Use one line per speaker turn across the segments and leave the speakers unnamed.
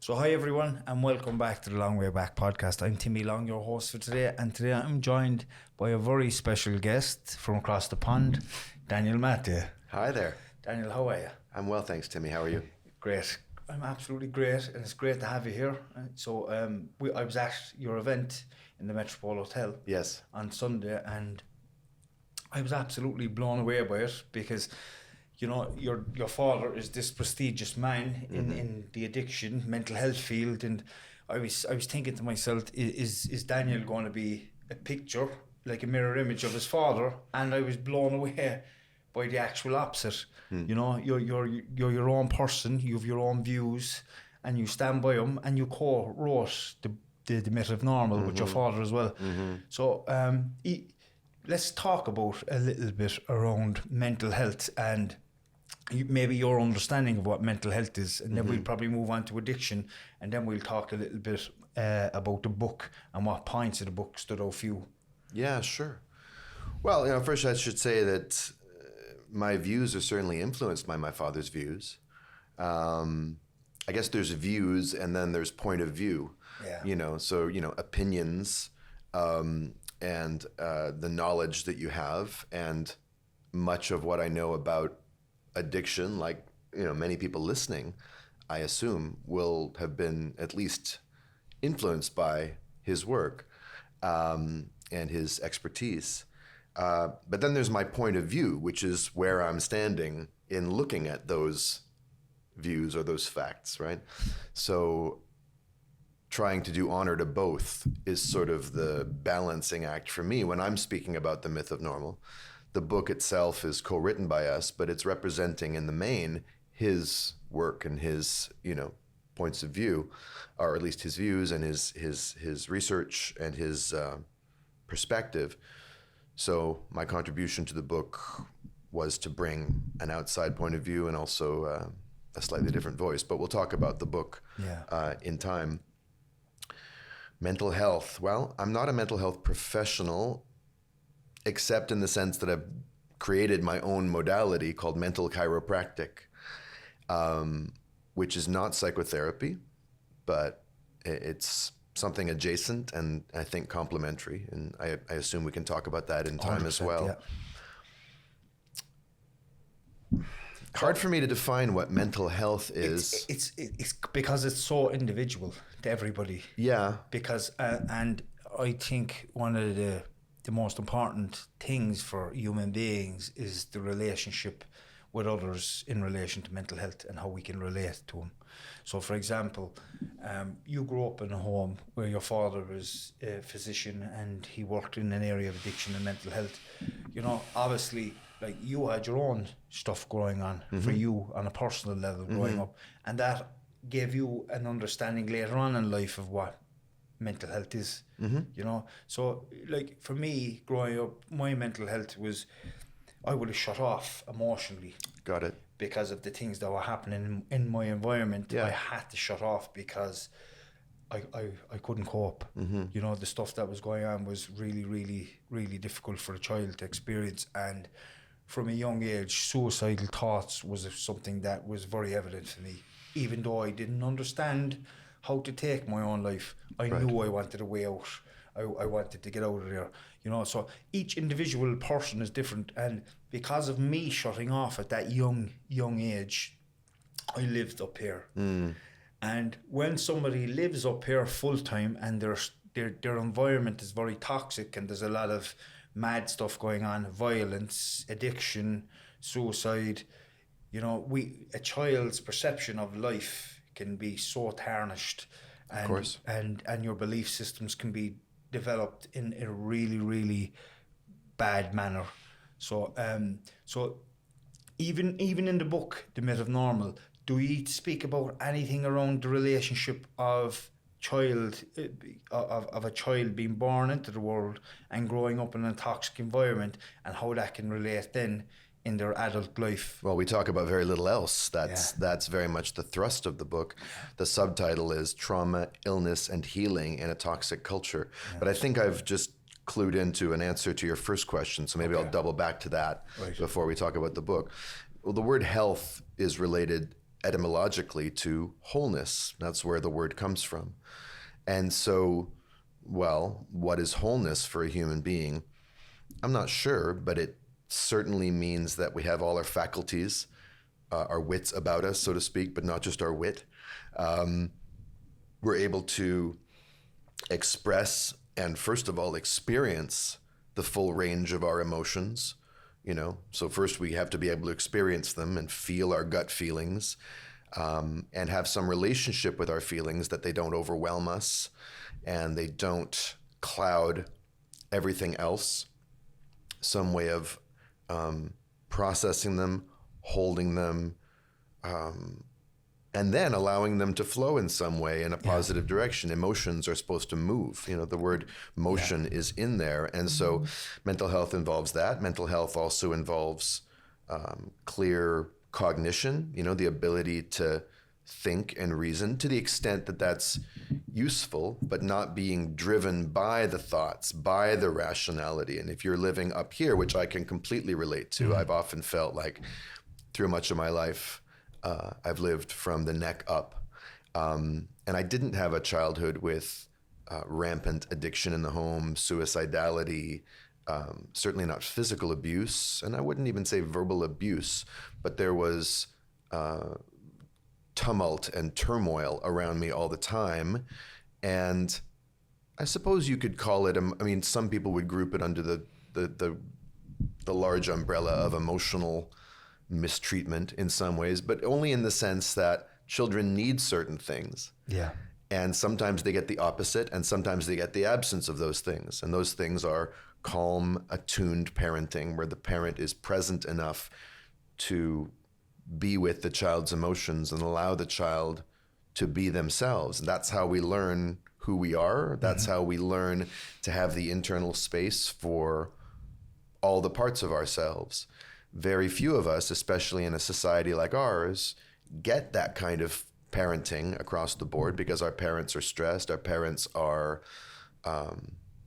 So hi everyone and welcome back to the Long Way Back podcast. I'm Timmy Long, your host for today, and today I'm joined by a very special guest from across the pond, Daniel Maté.
Hi there.
Daniel, how are you?
I'm well, thanks, Timmy. How are you?
Great. I'm absolutely great, and it's great to have you here. So I was at your event in the Metropole Hotel on Sunday, and I was absolutely blown away by it because you know, your father is this prestigious man in the addiction, mental health field, and I was thinking to myself, is Daniel going to be a picture, like a mirror image of his father? And I was blown away by the actual opposite. You know, you're your own person, you have your own views, and you stand by them, and you co-wrote the Myth of Normal with your father as well. So let's talk about a little bit around mental health and maybe your understanding of what mental health is, and then we'll probably move on to addiction, and then we'll talk a little bit about the book and what points of the book stood out for you.
Yeah, sure. Well, you know, first I should say that my views are certainly influenced by my father's views. I guess there's views and then there's point of view.
Yeah.
You know, so, you know, opinions and the knowledge that you have, and much of what I know about addiction, like, you know, many people listening, I assume, will have been at least influenced by his work and his expertise. But then there's my point of view, which is where I'm standing in looking at those views or those facts, right? So trying to do honor to both is sort of the balancing act for me when I'm speaking about the Myth of Normal. The book itself is co-written by us, but it's representing in the main his work and his, you know, points of view, or at least his views and his research and his perspective. So my contribution to the book was to bring an outside point of view and also a slightly different voice. But we'll talk about the book in time. Mental health. Well, I'm not a mental health professional, except in the sense that I've created my own modality called Mental Chiropractic, which is not psychotherapy, but it's something adjacent and I think complementary. And I assume we can talk about that in time as well. Yeah. Hard for me to define what mental health is.
It's because it's so individual to everybody.
Yeah.
Because, and I think one of the most important things for human beings is the relationship with others in relation to mental health and how we can relate to them. So, for example, you grew up in a home where your father was a physician and he worked in an area of addiction and mental health. You know, obviously, like, you had your own stuff going on for you on a personal level growing up, and that gave you an understanding later on in life of what mental health is, you know. So, like, for me, growing up, my mental health was, I would have shut off emotionally.
Got it.
Because of the things that were happening in my environment.
Yeah.
I had to shut off because I couldn't cope. You know, the stuff that was going on was really, really, really difficult for a child to experience. And from a young age, suicidal thoughts was something that was very evident for me. Even though I didn't understand how to take my own life, I knew I wanted a way out. I wanted to get out of there, you know. So each individual person is different, and because of me shutting off at that young age, I lived up here. And when somebody lives up here full time and their environment is very toxic and there's a lot of mad stuff going on, violence, addiction, suicide, you know, a child's perception of life can be so tarnished, and, of course, and your belief systems can be developed in a really, really bad manner. So so even in the book, The Myth of Normal, do you speak about anything around the relationship of a child being born into the world and growing up in a toxic environment, and how that can relate then in their adult life?
Well, we talk about very little else. That's very much the thrust of the book. The subtitle is Trauma, Illness, and Healing in a Toxic Culture. But I think I've just clued into an answer to your first question, so maybe I'll double back to that before we talk about the book. Well, the word health is related etymologically to wholeness. That's where the word comes from. And so, well, what is wholeness for a human being? I'm not sure, but it certainly means that we have all our faculties, our wits about us, so to speak, but not just our wit. We're able to express and, first of all, experience the full range of our emotions. So first we have to be able to experience them and feel our gut feelings, and have some relationship with our feelings, that they don't overwhelm us and they don't cloud everything else. Some way of processing them, holding them, and then allowing them to flow in some way in a positive direction. Emotions are supposed to move. The word motion is in there. And so mental health involves that. Mental health also involves clear cognition, the ability to think and reason to the extent that that's useful, but not being driven by the thoughts, by the rationality. And if you're living up here, which I can completely relate to, I've often felt like through much of my life, I've lived from the neck up. And I didn't have a childhood with rampant addiction in the home, suicidality, certainly not physical abuse, and I wouldn't even say verbal abuse, but there was tumult and turmoil around me all the time. And I suppose you could call it, some people would group it under the large umbrella of emotional mistreatment in some ways, but only in the sense that children need certain things.
Yeah.
And sometimes they get the opposite, and sometimes they get the absence of those things. And those things are calm, attuned parenting, where the parent is present enough to be with the child's emotions and allow the child to be themselves. And that's how we learn who we are. That's how we learn to have the internal space for all the parts of ourselves. Very few of us, especially in a society like ours, get that kind of parenting across the board because our parents are stressed. Our parents are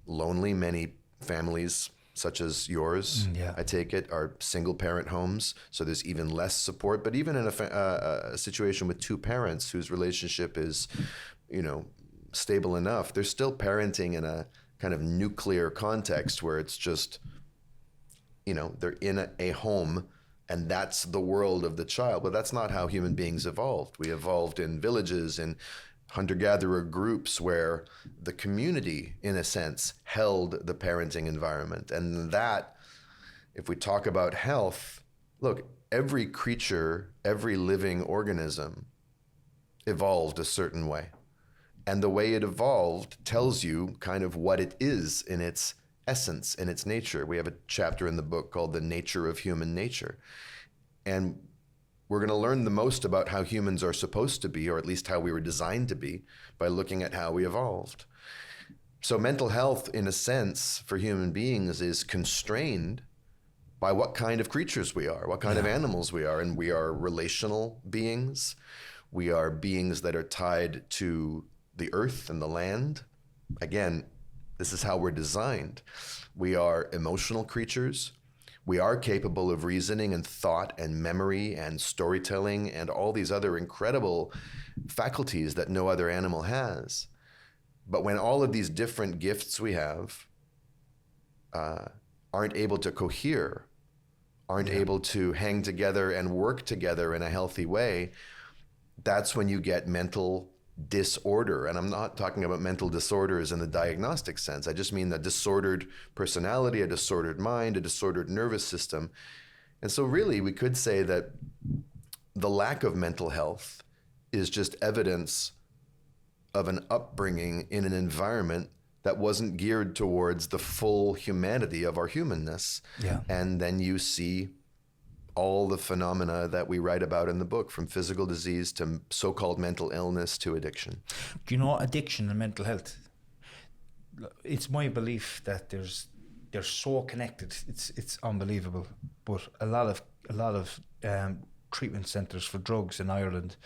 lonely. Many families, such as yours, I take it, are single parent homes. So there's even less support. But even in a situation with two parents whose relationship is, stable enough, they're still parenting in a kind of nuclear context where it's just, they're in a home and that's the world of the child. But that's not how human beings evolved. We evolved in villages, in hunter-gatherer groups where the community, in a sense, held the parenting environment. And that, if we talk about health, look, every creature, every living organism evolved a certain way. And the way it evolved tells you kind of what it is in its essence, in its nature. We have a chapter in the book called The Nature of Human Nature. And we're going to learn the most about how humans are supposed to be, or at least how we were designed to be, by looking at how we evolved. So mental health, in a sense, for human beings is constrained by what kind of creatures we are, what kind of animals we are. And we are relational beings. We are beings that are tied to the earth and the land. Again, this is how we're designed. We are emotional creatures. We are capable of reasoning and thought and memory and storytelling and all these other incredible faculties that no other animal has. But when all of these different gifts we have aren't able to cohere, aren't able to hang together and work together in a healthy way, that's when you get mental disorder. And I'm not talking about mental disorders in the diagnostic sense. I just mean a disordered personality, a disordered mind, a disordered nervous system. And so really we could say that the lack of mental health is just evidence of an upbringing in an environment that wasn't geared towards the full humanity of our humanness. Yeah. And then you see all the phenomena that we write about in the book, from physical disease to so-called mental illness to addiction.
Do you know addiction and mental health? It's my belief that they're so connected. It's unbelievable. But a lot of treatment centres for drugs in Ireland,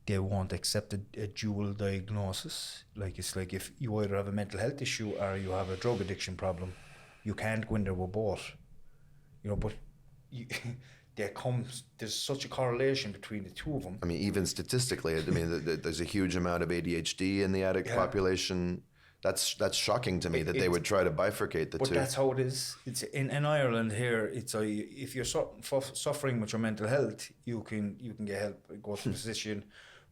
they won't accept a dual diagnosis. Like, it's like if you either have a mental health issue or you have a drug addiction problem, you can't go in there with both. But there's such a correlation between the two of them.
I mean, even statistically, I mean, there's a huge amount of ADHD in the addict population. That's shocking to me that they would try to bifurcate the two.
But that's how it is. It's in Ireland here. It's if you're suffering with your mental health, you can get help, go to a physician.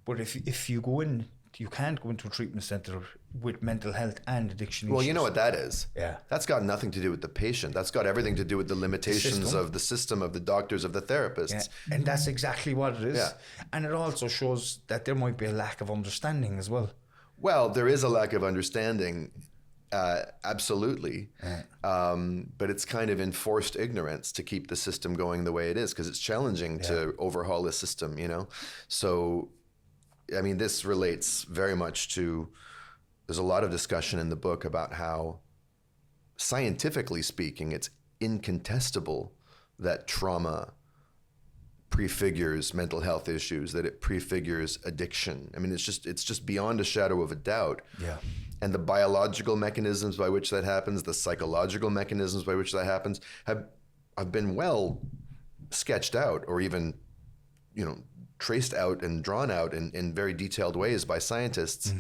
But if you go in, you can't go into a treatment centre with mental health and addiction issues.
Well, you know what that is.
Yeah.
That's got nothing to do with the patient. That's got everything to do with the limitations of the system, of the doctors, of the therapists.
Yeah. And that's exactly what it is.
Yeah.
And it also shows that there might be a lack of understanding as well.
Well, there is a lack of understanding, absolutely. But it's kind of enforced ignorance to keep the system going the way it is, because it's challenging to overhaul the system, you know? So, I mean, this relates very much to, there's a lot of discussion in the book about how, scientifically speaking, it's incontestable that trauma prefigures mental health issues, that it prefigures addiction. I mean, it's just beyond a shadow of a doubt.
Yeah.
And the biological mechanisms by which that happens, the psychological mechanisms by which that happens, have been well sketched out, or even, you know, traced out and drawn out in very detailed ways by scientists.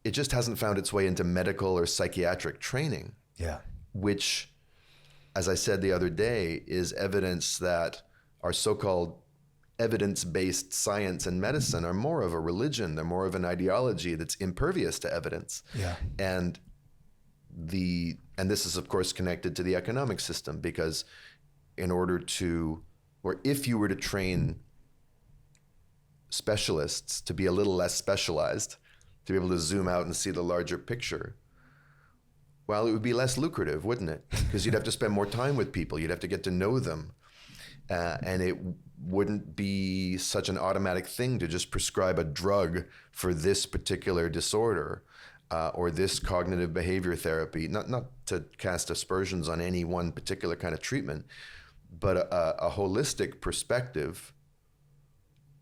It just hasn't found its way into medical or psychiatric training.
Yeah.
Which, as I said the other day, is evidence that our so-called evidence-based science and medicine are more of a religion. They're more of an ideology that's impervious to evidence.
Yeah.
And this is, of course, connected to the economic system, because if you were to train specialists to be a little less specialized, to be able to zoom out and see the larger picture, well, it would be less lucrative, wouldn't it? Because you'd have to spend more time with people. You'd have to get to know them. And it wouldn't be such an automatic thing to just prescribe a drug for this particular disorder or this cognitive behavior therapy. Not to cast aspersions on any one particular kind of treatment, but a holistic perspective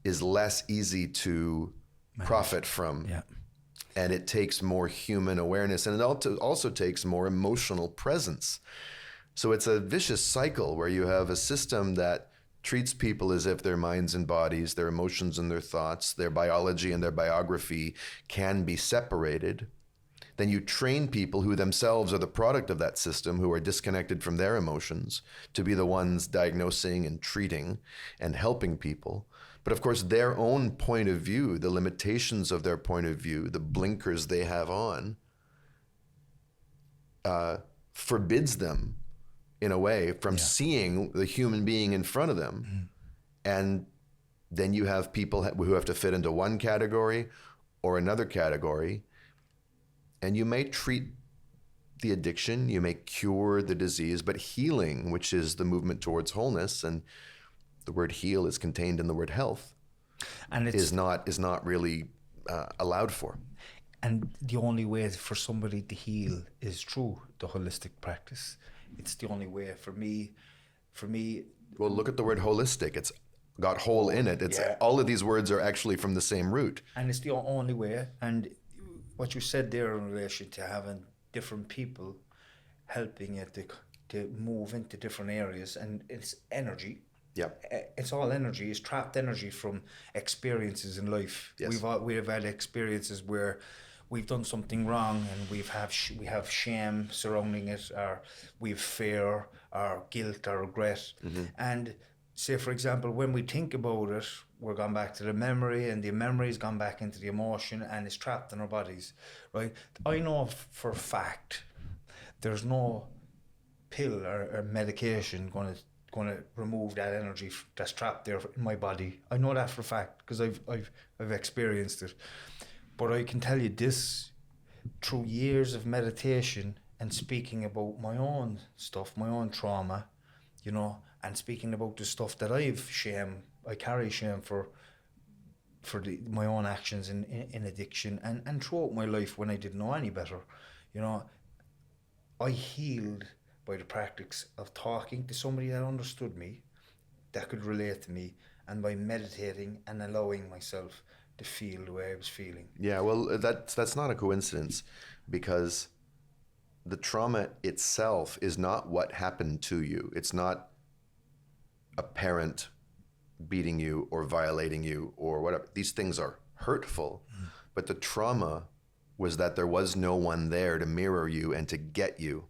is less easy to profit from.
Yeah.
And it takes more human awareness, and it also takes more emotional presence. So it's a vicious cycle where you have a system that treats people as if their minds and bodies, their emotions and their thoughts, their biology and their biography can be separated. Then you train people who themselves are the product of that system, who are disconnected from their emotions, to be the ones diagnosing and treating and helping people. But of course, their own point of view, the limitations of their point of view, the blinkers they have on, forbids them, in a way, from seeing the human being in front of them. And then you have people who have to fit into one category or another category. And you may treat the addiction, you may cure the disease, but healing, which is the movement towards wholeness, and the word heal is contained in the word health, and is not really allowed for.
And the only way for somebody to heal is through the holistic practice. It's the only way for me.
Well, look at the word holistic. It's got whole in it. All of these words are actually from the same root.
And it's the only way. And what you said there in relation to having different people helping you to move into different areas, and it's energy.
Yep.
It's all energy. It's trapped energy from experiences in life.
Yes.
We've had experiences where we've done something wrong, and we have shame surrounding it, or we have fear, or guilt, or regret. And say, for example, when we think about it, we're gone back to the memory, and the memory's gone back into the emotion, and it's trapped in our bodies, right? I know for a fact there's no pill or medication going to remove that energy that's trapped there in my body. I know that for a fact, because I've experienced it. But I can tell you this, through years of meditation and speaking about my own stuff, my own trauma, you know, and speaking about the stuff that I carry shame for my own actions in addiction, and throughout my life when I didn't know any better, you know, I healed by the practice of talking to somebody that understood me, that could relate to me, and by meditating and allowing myself to feel the way I was feeling.
Yeah, well, that's not a coincidence, because the trauma itself is not what happened to you. It's not a parent beating you or violating you or whatever. These things are hurtful, but the trauma was that there was no one there to mirror you and to get you.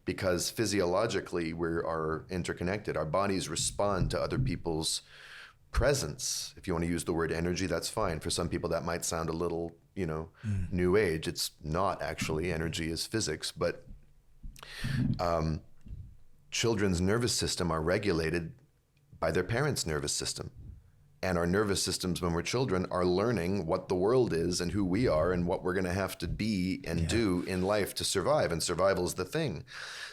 Because physiologically we are interconnected. Our bodies respond to other people's presence. If you want to use the word energy, that's fine. For some people that might sound a little, new age. It's not actually. Energy is physics, but children's nervous system are regulated by their parents' nervous system. And our nervous systems when we're children are learning what the world is and who we are and what we're going to have to be and do in life to survive. And survival's the thing.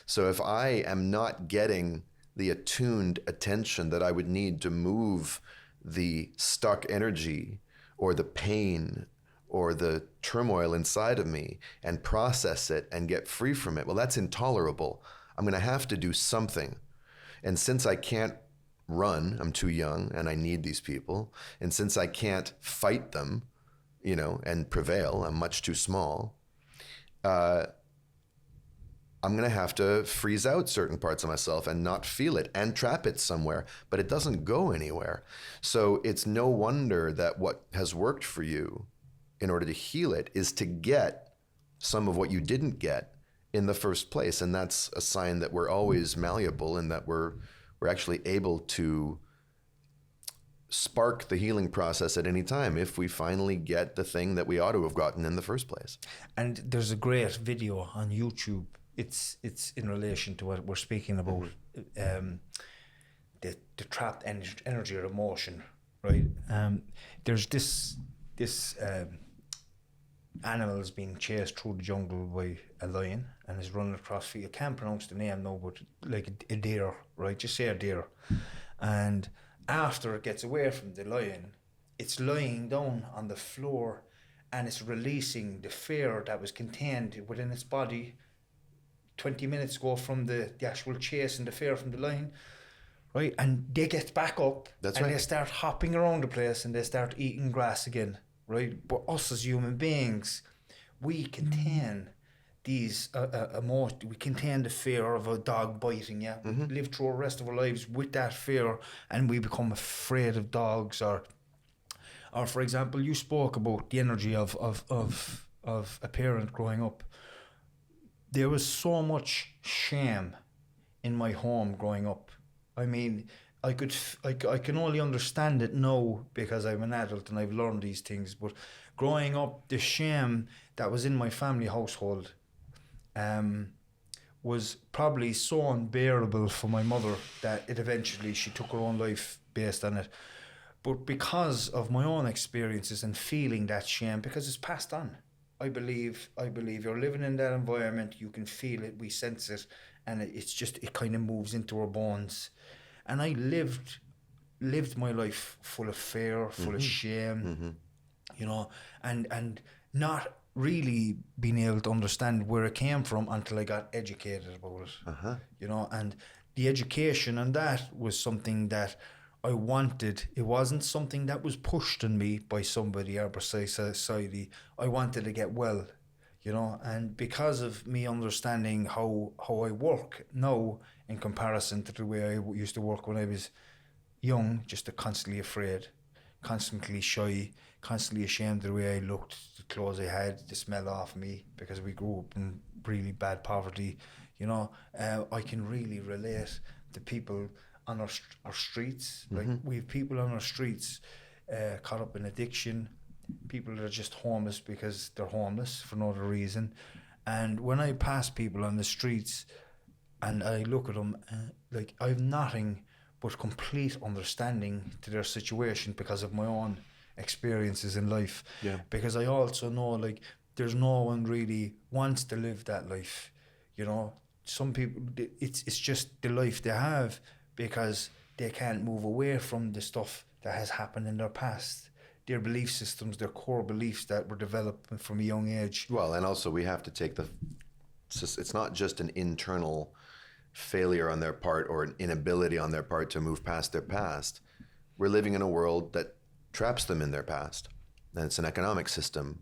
So if I am not getting the attuned attention that I would need to move the stuck energy or the pain or the turmoil inside of me and process it and get free from it, well, that's intolerable. I'm going to have to do something. And since I can't run, I'm too young and I need these people. And since I can't fight them, and prevail, I'm much too small, I'm going to have to freeze out certain parts of myself and not feel it and trap it somewhere, but it doesn't go anywhere. So it's no wonder that what has worked for you in order to heal it is to get some of what you didn't get in the first place. And that's a sign that we're always malleable and that we're actually able to spark the healing process at any time if we finally get the thing that we ought to have gotten in the first place.
And there's a great video on YouTube. It's in relation to what we're speaking about, the trapped energy or emotion, right? There's this animal is being chased through the jungle by a lion and is running across field. I can't pronounce the name now, but like a deer, right? Just say a deer. And after it gets away from the lion, it's lying down on the floor and it's releasing the fear that was contained within its body 20 minutes ago from the actual chase and the fear from the lion, right? And they get back up.
That's
and
right.
They start hopping around the place and they start eating grass again, right? But us as human beings, we contain these emotions. We contain the fear of a dog biting you. We live through the rest of our lives with that fear, and we become afraid of dogs. Or for example, you spoke about the energy of a parent growing up. There was so much shame in my home growing up. I mean, I can only understand it now because I'm an adult and I've learned these things. But growing up, the shame that was in my family household was probably so unbearable for my mother that she took her own life based on it. But because of my own experiences and feeling that shame, because it's passed on, I believe you're living in that environment, you can feel it, we sense it, and it kind of moves into our bones. And I lived my life full of fear, full of shame, and not really being able to understand where it came from until I got educated about it, and the education and that was something that I wanted. It wasn't something that was pushed on me by somebody or by society. I wanted to get well, and because of me understanding how I work now in comparison to the way I used to work when I was young, just constantly afraid, constantly shy, constantly ashamed of the way I looked, the clothes I had, the smell off me, because we grew up in really bad poverty. I can really relate to people on our streets. Like we have people on our streets caught up in addiction, people that are just homeless because they're homeless for no other reason. And when I pass people on the streets and I look at them, I have nothing but complete understanding to their situation because of my own experiences in life.
Yeah.
Because I also know there's no one really wants to live that life. Some people, it's just the life they have because they can't move away from the stuff that has happened in their past, their belief systems, their core beliefs that were developed from a young age.
Well, and also we have to take it's not just an internal failure on their part or an inability on their part to move past their past. We're living in a world that traps them in their past. And it's an economic system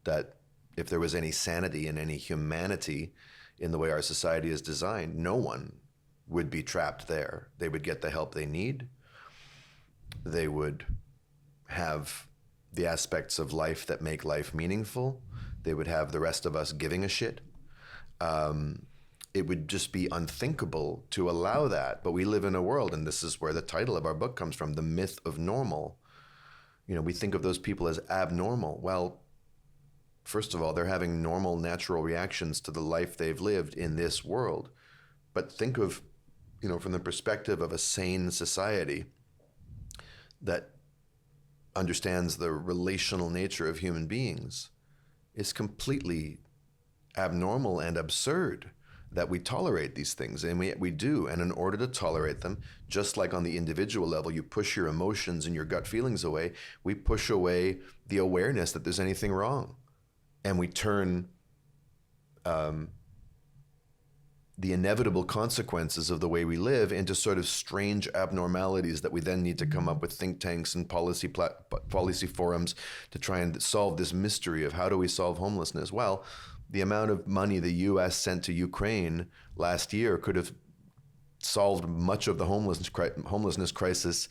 that, if there was any sanity and any humanity in the way our society is designed, no one would be trapped there. They would get the help they need. They would have the aspects of life that make life meaningful. They would have the rest of us giving a shit. It would just be unthinkable to allow that. But we live in a world, and this is where the title of our book comes from, the myth of normal. You know, we think of those people as abnormal. Well, first of all, they're having normal, natural reactions to the life they've lived in this world. But think of, you know, from the perspective of a sane society that understands the relational nature of human beings, it's completely abnormal and absurd that we tolerate these things, and we do. And in order to tolerate them, just like on the individual level, you push your emotions and your gut feelings away, we push away the awareness that there's anything wrong. And we turn the inevitable consequences of the way we live into sort of strange abnormalities that we then need to come up with think tanks and policy forums to try and solve this mystery of how do we solve homelessness. Well, the amount of money the U.S. sent to Ukraine last year could have solved much of the homelessness crisis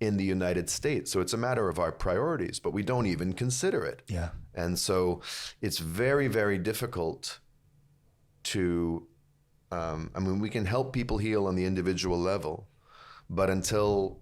in the United States. So it's a matter of our priorities, but we don't even consider it.
Yeah.
And so it's very, very difficult to, we can help people heal on the individual level, but until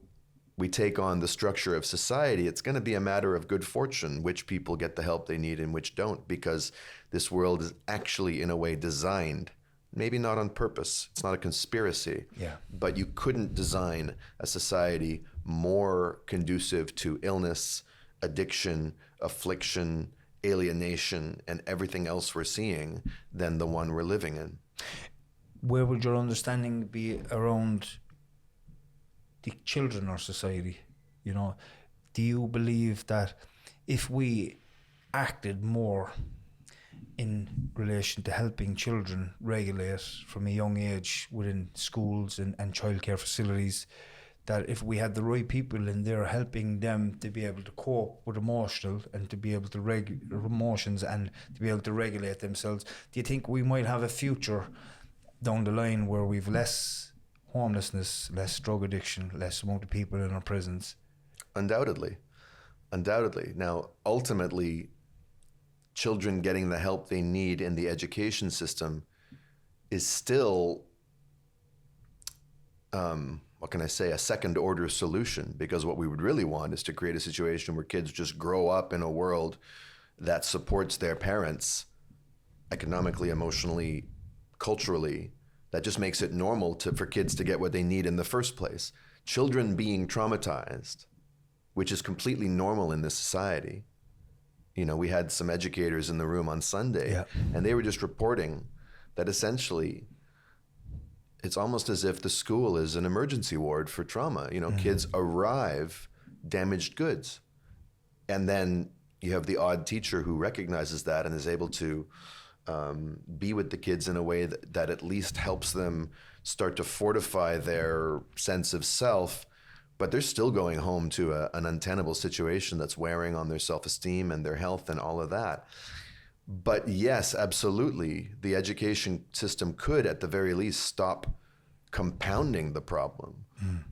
we take on the structure of society, it's going to be a matter of good fortune which people get the help they need and which don't, because this world is actually in a way designed, maybe not on purpose, it's not a conspiracy, but you couldn't design a society more conducive to illness, addiction, affliction, alienation, and everything else we're seeing than the one we're living in.
Where would your understanding be around the children in our society? You know, do you believe that if we acted more in relation to helping children regulate from a young age within schools and childcare facilities, that if we had the right people in there helping them to be able to cope with emotional and to be able to emotions and to be able to regulate themselves, do you think we might have a future down the line where we've less homelessness, less drug addiction, less amount of people in our prisons?
Undoubtedly. Now, ultimately, children getting the help they need in the education system is still, a second order solution, because what we would really want is to create a situation where kids just grow up in a world that supports their parents economically, emotionally, culturally, that just makes it normal for kids to get what they need in the first place. Children being traumatized, which is completely normal in this society. You know, we had some educators in the room on Sunday, and they were just reporting that essentially it's almost as if the school is an emergency ward for trauma. You know, kids arrive damaged goods. And then you have the odd teacher who recognizes that and is able to be with the kids in a way that at least helps them start to fortify their sense of self, but they're still going home to an untenable situation that's wearing on their self-esteem and their health and all of that. But yes, absolutely, the education system could at the very least stop compounding the problem,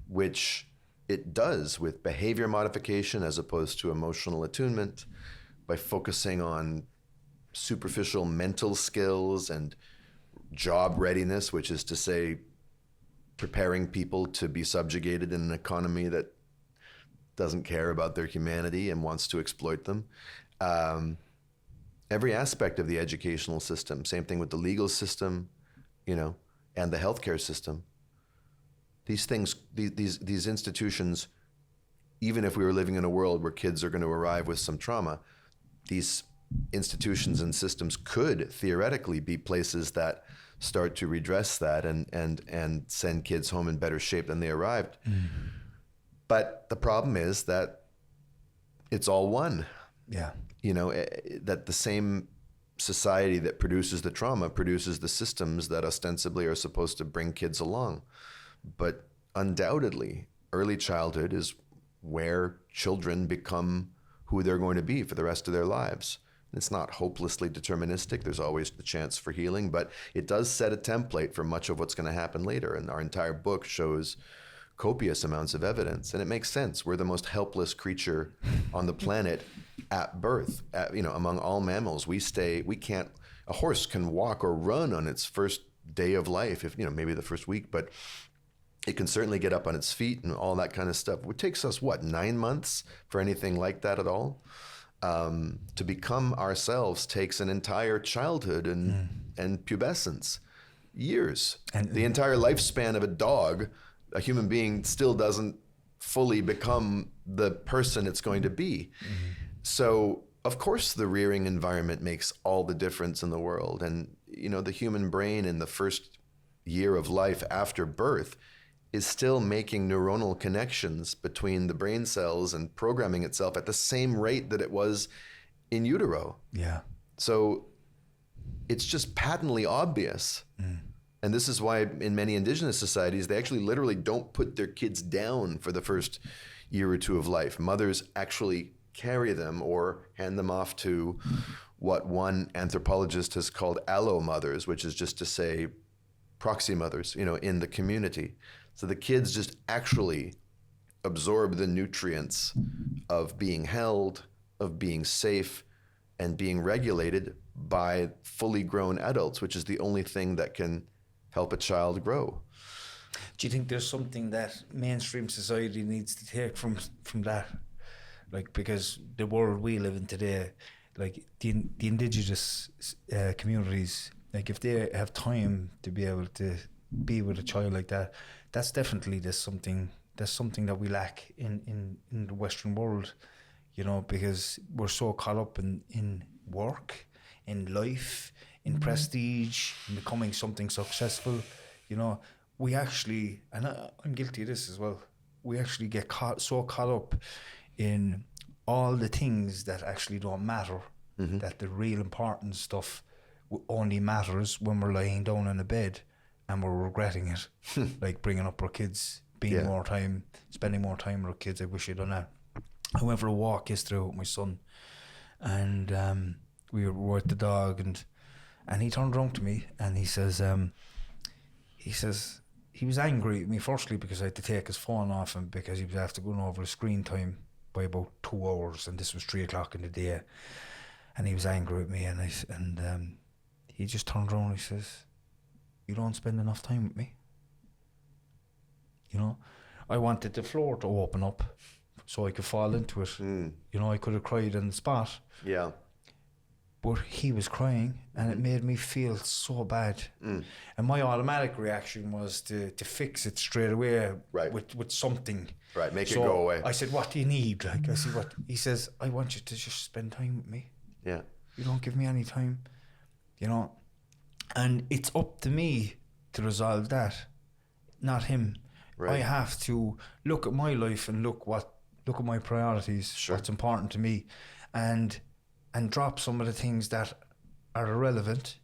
which it does with behavior modification as opposed to emotional attunement, by focusing on superficial mental skills and job readiness, which is to say preparing people to be subjugated in an economy that doesn't care about their humanity and wants to exploit them. Every aspect of the educational system, same thing with the legal system, you know, and the healthcare system. These things, these institutions, even if we were living in a world where kids are going to arrive with some trauma, these institutions and systems could theoretically be places that start to redress that and send kids home in better shape than they arrived. But the problem is that it's all one.
Yeah.
You know, that the same society that produces the trauma produces the systems that ostensibly are supposed to bring kids along. But undoubtedly, early childhood is where children become who they're going to be for the rest of their lives. It's not hopelessly deterministic. There's always the chance for healing, but it does set a template for much of what's going to happen later. And our entire book shows copious amounts of evidence. And it makes sense. We're the most helpless creature on the planet at birth. Among all mammals, a horse can walk or run on its first day of life, if maybe the first week, but it can certainly get up on its feet and all that kind of stuff. It takes us 9 months for anything like that at all. To become ourselves takes an entire childhood and pubescence, years. And the entire lifespan of a dog, a human being still doesn't fully become the person it's going to be. Mm-hmm. So of course the rearing environment makes all the difference in the world. And, the human brain in the first year of life after birth is still making neuronal connections between the brain cells and programming itself at the same rate that it was in utero.
Yeah.
So it's just patently obvious. And this is why in many indigenous societies, they actually literally don't put their kids down for the first year or two of life. Mothers actually carry them or hand them off to what one anthropologist has called allo mothers, which is just to say proxy mothers, in the community. So the kids just actually absorb the nutrients of being held, of being safe, and being regulated by fully grown adults, which is the only thing that can help a child grow.
Do you think there's something that mainstream society needs to take from that? Because the world we live in today, the indigenous communities, if they have time to be able to be with a child like that, that's definitely something that we lack in the Western world, because we're so caught up in work, in life, in prestige, in becoming something successful. We actually, and I'm guilty of this as well, we actually get so caught up in all the things that actually don't matter, that the real important stuff only matters when we're lying down in a bed and we're regretting it, like bringing up our kids, spending more time with our kids. I wish I'd done that. I went for a walk yesterday with my son, and we were with the dog, and he turned around to me and he says he was angry at me firstly because I had to take his phone off him because he was after going over his screen time by about 2 hours, and this was 3 o'clock in the day, and he was angry at me, and he just turned around and he says, "You don't spend enough time with me." I wanted the floor to open up so I could fall into it. I could have cried on the spot.
Yeah.
But he was crying, and it made me feel so bad. And my automatic reaction was to fix it straight away,
right,
with something.
Right, make it go away.
I said, "What do you need?" I said, "What?" He says, "I want you to just spend time with me.
Yeah.
You don't give me any time, And it's up to me to resolve that, not him. Right. I have to look at my life and look at my priorities, sure, what's important to me, and drop some of the things that are irrelevant,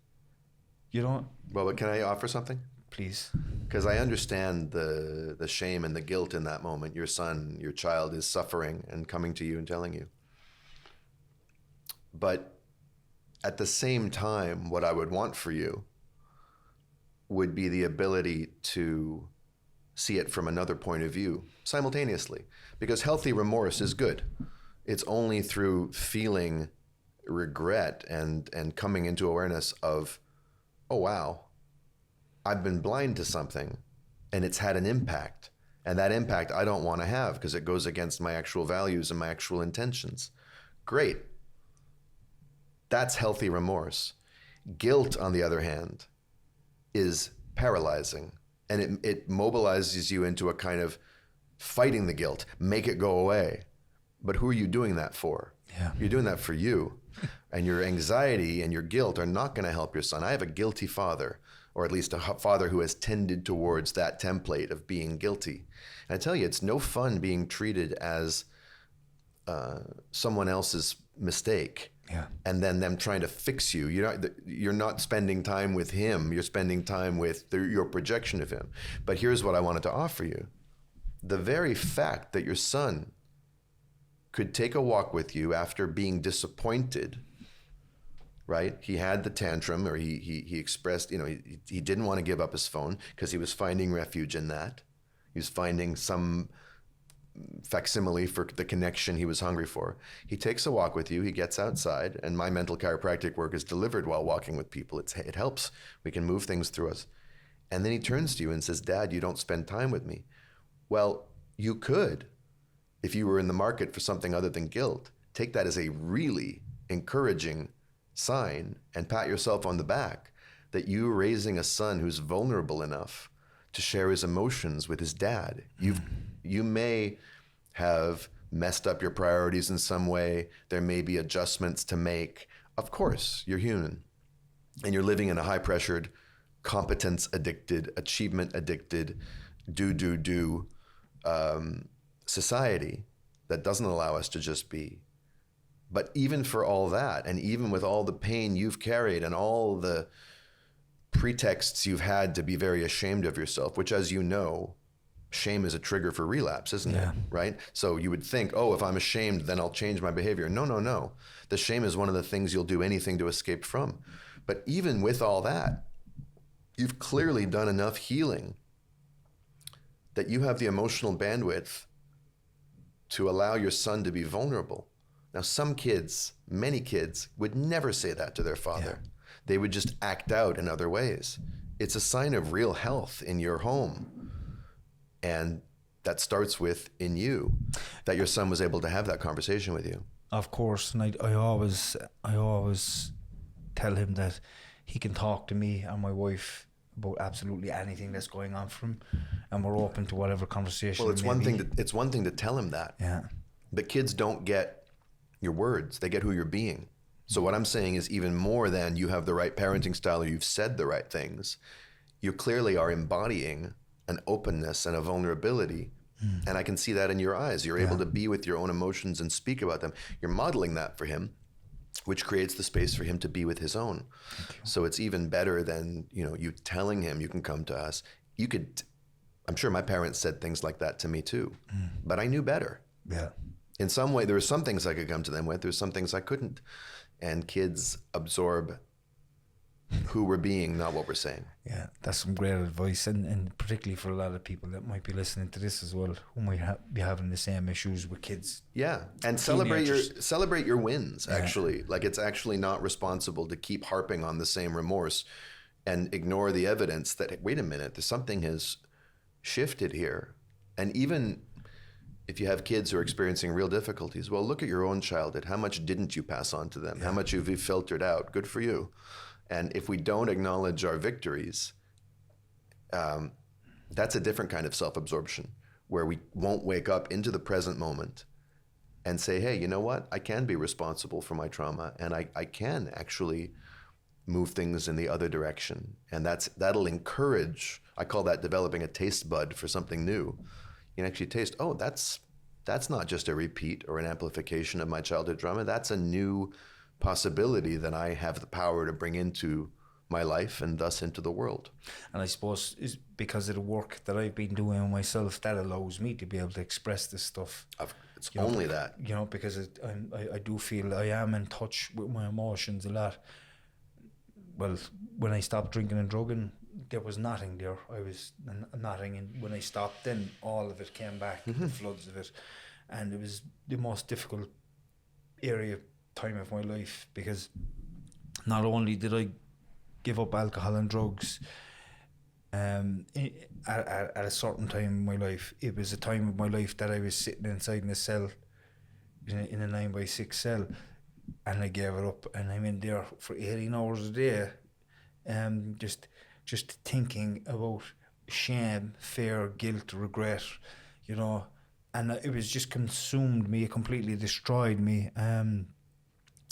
Well,
but can I offer something?
Please.
Because I understand the shame and the guilt in that moment. Your son, your child is suffering and coming to you and telling you. But at the same time, what I would want for you would be the ability to see it from another point of view simultaneously. Because healthy remorse is good. It's only through feeling regret and coming into awareness of, oh wow, I've been blind to something and it's had an impact, and that impact I don't want to have because it goes against my actual values and my actual intentions. Great. That's healthy remorse. Guilt, on the other hand, is paralyzing, and it mobilizes you into a kind of fighting the guilt, make it go away. But who are you doing that for?
Yeah.
You're doing that for you. And your anxiety and your guilt are not going to help your son. I have a guilty father, or at least a father who has tended towards that template of being guilty. And I tell you, it's no fun being treated as someone else's mistake.
Yeah.
And then them trying to fix you. You're not spending time with him. You're spending time with your projection of him. But here's what I wanted to offer you. The very fact that your son could take a walk with you after being disappointed right? He had the tantrum, or he expressed, he didn't want to give up his phone because he was finding refuge in that. He was finding some facsimile for the connection he was hungry for. He takes a walk with you, he gets outside, and my mental chiropractic work is delivered while walking with people. It helps. We can move things through us. And then he turns to you and says, Dad, you don't spend time with me. Well, you could if you were in the market for something other than guilt. Take that as a really encouraging sign and pat yourself on the back that you're raising a son who's vulnerable enough to share his emotions with his dad. You may have messed up your priorities in some way. There may be adjustments to make. Of course, you're human. And you're living in a high-pressured, competence-addicted, achievement-addicted, do society that doesn't allow us to just be. But even for all that, and even with all the pain you've carried and all the pretexts you've had to be very ashamed of yourself, which, as you know, shame is a trigger for relapse, isn't it? Right? So you would think, oh, if I'm ashamed, then I'll change my behavior. No. The shame is one of the things you'll do anything to escape from. But even with all that, you've clearly done enough healing that you have the emotional bandwidth to allow your son to be vulnerable. Now, some kids, many kids, would never say that to their father. Yeah. They would just act out in other ways. It's a sign of real health in your home. And that starts with in you, that your son was able to have that conversation with you.
Of course, and I always tell him that he can talk to me and my wife about absolutely anything that's going on for him, and we're open to whatever conversation.
Well, it's one thing to tell him that.
Yeah.
But kids don't get your words; they get who you're being. So what I'm saying is, even more than you have the right parenting style or you've said the right things, you clearly are embodying an openness and a vulnerability. And I can see that in your eyes. You're able to be with your own emotions and speak about them. You're modeling that for him, which creates the space for him to be with his own. So it's even better than, you telling him you can come to us. I'm sure my parents said things like that to me too, but I knew better.
Yeah.
In some way, there were some things I could come to them with. There's some things I couldn't. And kids absorb who we're being, not what we're saying.
Yeah, that's some great advice, and particularly for a lot of people that might be listening to this as well, who might be having the same issues with kids.
Yeah, and celebrate your wins. Actually, like, it's actually not responsible to keep harping on the same remorse and ignore the evidence that, wait a minute, there's something has shifted here. And even if you have kids who are experiencing real difficulties, well, look at your own childhood. How much didn't you pass on to them? How much have you filtered out? Good for you. And if we don't acknowledge our victories, that's a different kind of self-absorption, where we won't wake up into the present moment and say, hey, you know what? I can be responsible for my trauma, and I can actually move things in the other direction. And that'll encourage, I call that developing a taste bud for something new. You can actually taste, oh, that's not just a repeat or an amplification of my childhood trauma. That's a new possibility that I have the power to bring into my life and thus into the world.
And I suppose is because of the work that I've been doing on myself, that allows me to be able to express this stuff.
It's only that.
Because I do feel I am in touch with my emotions a lot. Well, when I stopped drinking and drugging, there was nothing there. I was nothing, and when I stopped, then all of it came back, the floods of it. And it was the most difficult time of my life, because not only did I give up alcohol and drugs at a certain time in my life, it was a time of my life that I was sitting inside in a cell, in a 9x6 cell, and I gave it up, and I'm in there for 18 hours a day, just thinking about shame, fear, guilt, regret, and it was just consumed me, it completely destroyed me.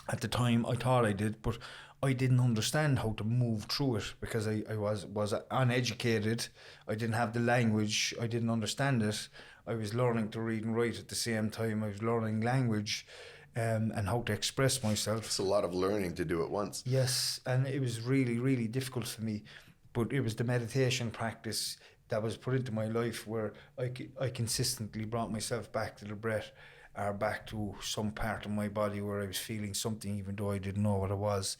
At the time, I thought I did, but I didn't understand how to move through it, because I was uneducated. I didn't have the language. I didn't understand it. I was learning to read and write at the same time. I was learning language and how to express myself.
It's a lot of learning to do at once.
Yes, and it was really, really difficult for me. But it was the meditation practice that was put into my life, where I consistently brought myself back to the breath. or back to some part of my body where I was feeling something even though I didn't know what it was.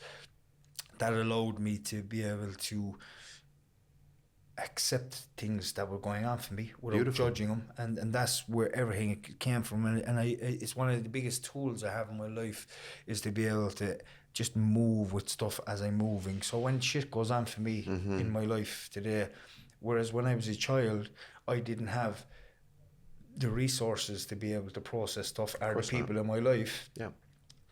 That allowed me to be able to accept things that were going on for me without
Beautiful.
judging them, and that's where everything came from. And it's one of the biggest tools I have in my life, is to be able to just move with stuff as I'm moving. So when shit goes on for me in my life today, whereas when I was a child, I didn't have the resources to be able to process stuff, or the people in my life.
Yeah.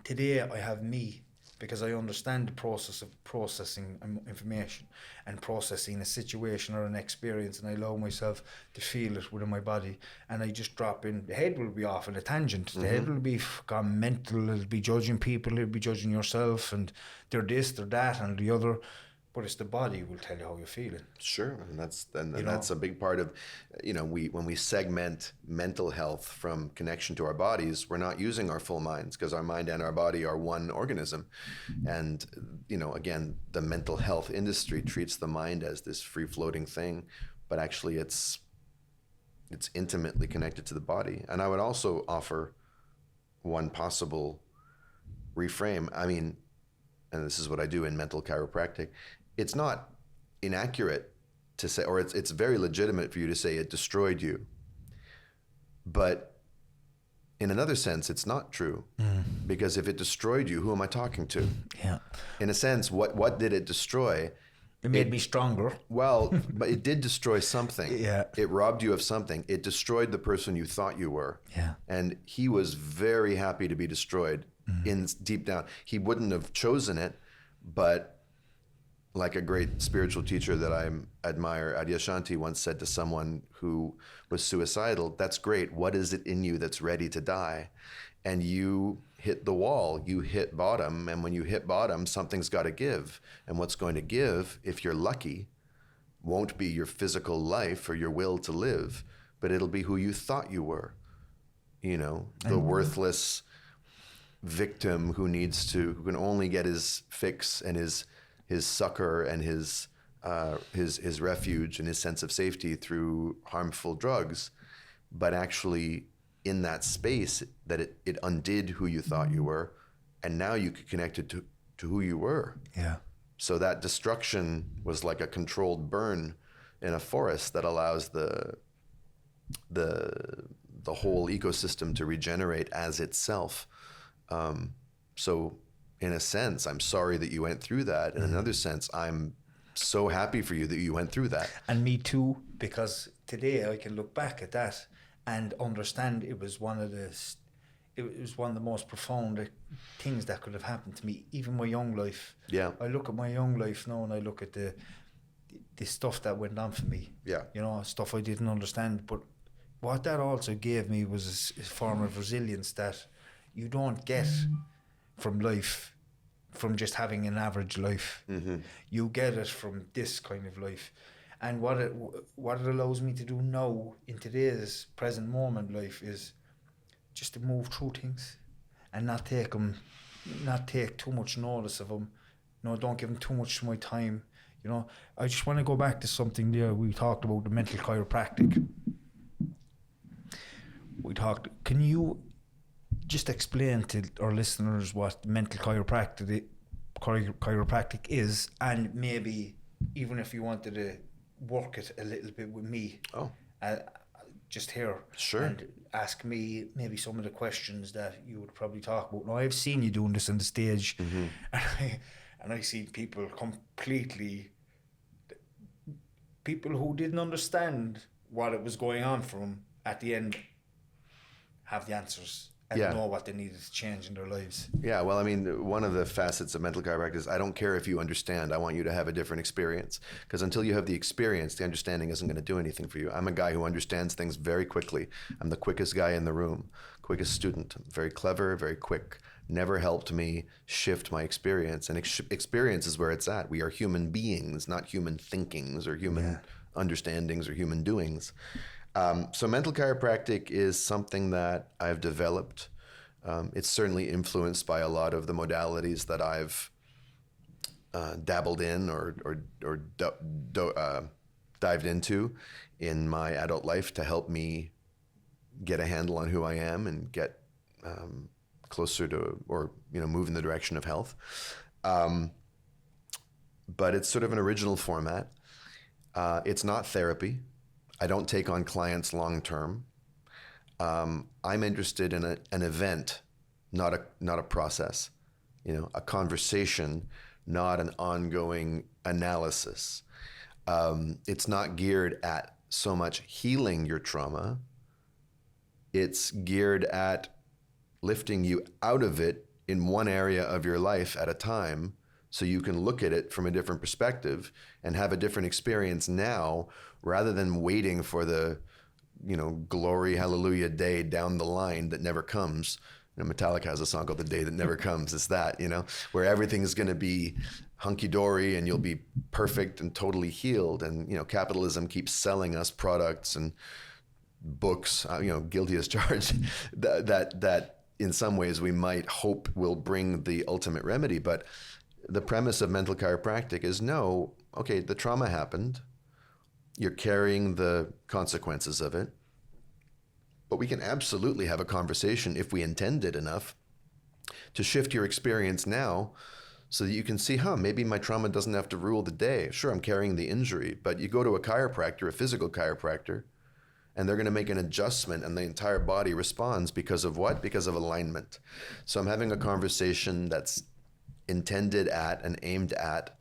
Today I have me, because I understand the process of processing information and processing a situation or an experience, and I allow myself to feel it within my body, and I just drop in. The head will be off on a tangent. The head will be gone mental. It'll be judging people. It'll be judging yourself, and they're this, they're that, and the other. But it's the body will tell you how you're feeling.
Sure, and that's a big part of, when we segment mental health from connection to our bodies, we're not using our full minds, because our mind and our body are one organism. And, again, the mental health industry treats the mind as this free-floating thing, but actually it's intimately connected to the body. And I would also offer one possible reframe. I mean, and this is what I do in Mental Chiropractic, it's not inaccurate to say, or it's very legitimate for you to say it destroyed you. But in another sense, it's not true. Because if it destroyed you, who am I talking to?
Yeah.
In a sense, what did it destroy?
It made me stronger.
Well, but it did destroy something.
Yeah.
It robbed you of something. It destroyed the person you thought you were.
Yeah.
And he was very happy to be destroyed in deep down. He wouldn't have chosen it, but like a great spiritual teacher that I admire, Adyashanti, once said to someone who was suicidal, that's great. What is it in you that's ready to die? And you hit the wall, you hit bottom. And when you hit bottom, something's got to give. And what's going to give, if you're lucky, won't be your physical life or your will to live, but it'll be who you thought you were. The worthless victim who can only get his fix and his succor and his refuge and his sense of safety through harmful drugs, but actually in that space that it undid who you thought you were, and now you could connect it to who you were.
Yeah.
So that destruction was like a controlled burn in a forest that allows the whole ecosystem to regenerate as itself. So in a sense, I'm sorry that you went through that. In another sense, I'm so happy for you that you went through that.
And me too, because today I can look back at that and understand it was one of the most profound things that could have happened to me, even my young life.
Yeah.
I look at my young life now and I look at the stuff that went on for me.
Yeah.
Stuff I didn't understand. But what that also gave me was a form of resilience that you don't get from life, from just having an average life. You get it from this kind of life. And what it allows me to do now in today's present moment life is just to move through things and not take too much notice of them. Don't give them too much of my time. I just want to go back to something there. We talked about the mental chiropractic. Can you just explain to our listeners what mental chiropractic is, and maybe even if you wanted to work it a little bit with me, just here,
sure,
and ask me maybe some of the questions that you would probably talk about. Now, I've seen you doing this on the stage, and I see people who didn't understand what it was going on for them at the end have the answers. And know what they needed to change in their lives.
Yeah, well, I mean, one of the facets of mental chiropractic is I don't care if you understand. I want you to have a different experience. Because until you have the experience, the understanding isn't going to do anything for you. I'm a guy who understands things very quickly. I'm the quickest guy in the room, quickest student. Very clever, very quick. Never helped me shift my experience. And experience is where it's at. We are human beings, not human thinkings or human understandings or human doings. So mental chiropractic is something that I've developed. It's certainly influenced by a lot of the modalities that I've dabbled in or dived into in my adult life to help me get a handle on who I am and get closer to, or move in the direction of health. But it's sort of an original format. It's not therapy. I don't take on clients long term. I'm interested in an event, not a process. A conversation, not an ongoing analysis. It's not geared at so much healing your trauma. It's geared at lifting you out of it in one area of your life at a time, so you can look at it from a different perspective and have a different experience now, rather than waiting for the, glory, hallelujah day down the line that never comes. Metallica has a song called The Day That Never Comes. It's that, where everything's going to be hunky-dory and you'll be perfect and totally healed. And, capitalism keeps selling us products and books, guilty as charged, that in some ways we might hope will bring the ultimate remedy. But the premise of mental chiropractic is, no, okay, the trauma happened. You're carrying the consequences of it. But we can absolutely have a conversation, if we intend it enough, to shift your experience now so that you can see, maybe my trauma doesn't have to rule the day. Sure, I'm carrying the injury, but you go to a chiropractor, a physical chiropractor, and they're going to make an adjustment and the entire body responds because of what? Because of alignment. So I'm having a conversation that's intended at and aimed at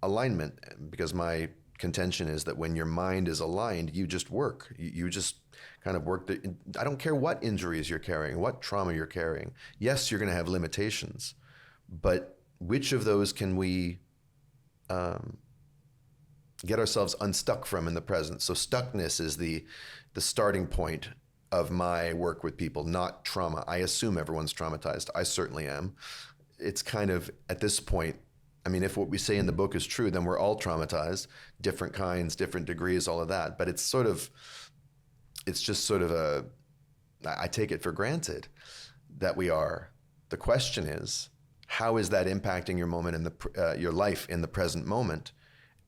alignment, because my contention is that when your mind is aligned, you just work. You just kind of work. I don't care what injuries you're carrying, what trauma you're carrying. Yes, you're going to have limitations, but which of those can we get ourselves unstuck from in the present? So stuckness is the starting point of my work with people, not trauma. I assume everyone's traumatized. I certainly am. It's kind of, at this point, if what we say in the book is true, then we're all traumatized, different kinds, different degrees, all of that. But it's just sort of I take it for granted that we are. The question is, how is that impacting your moment in your life in the present moment?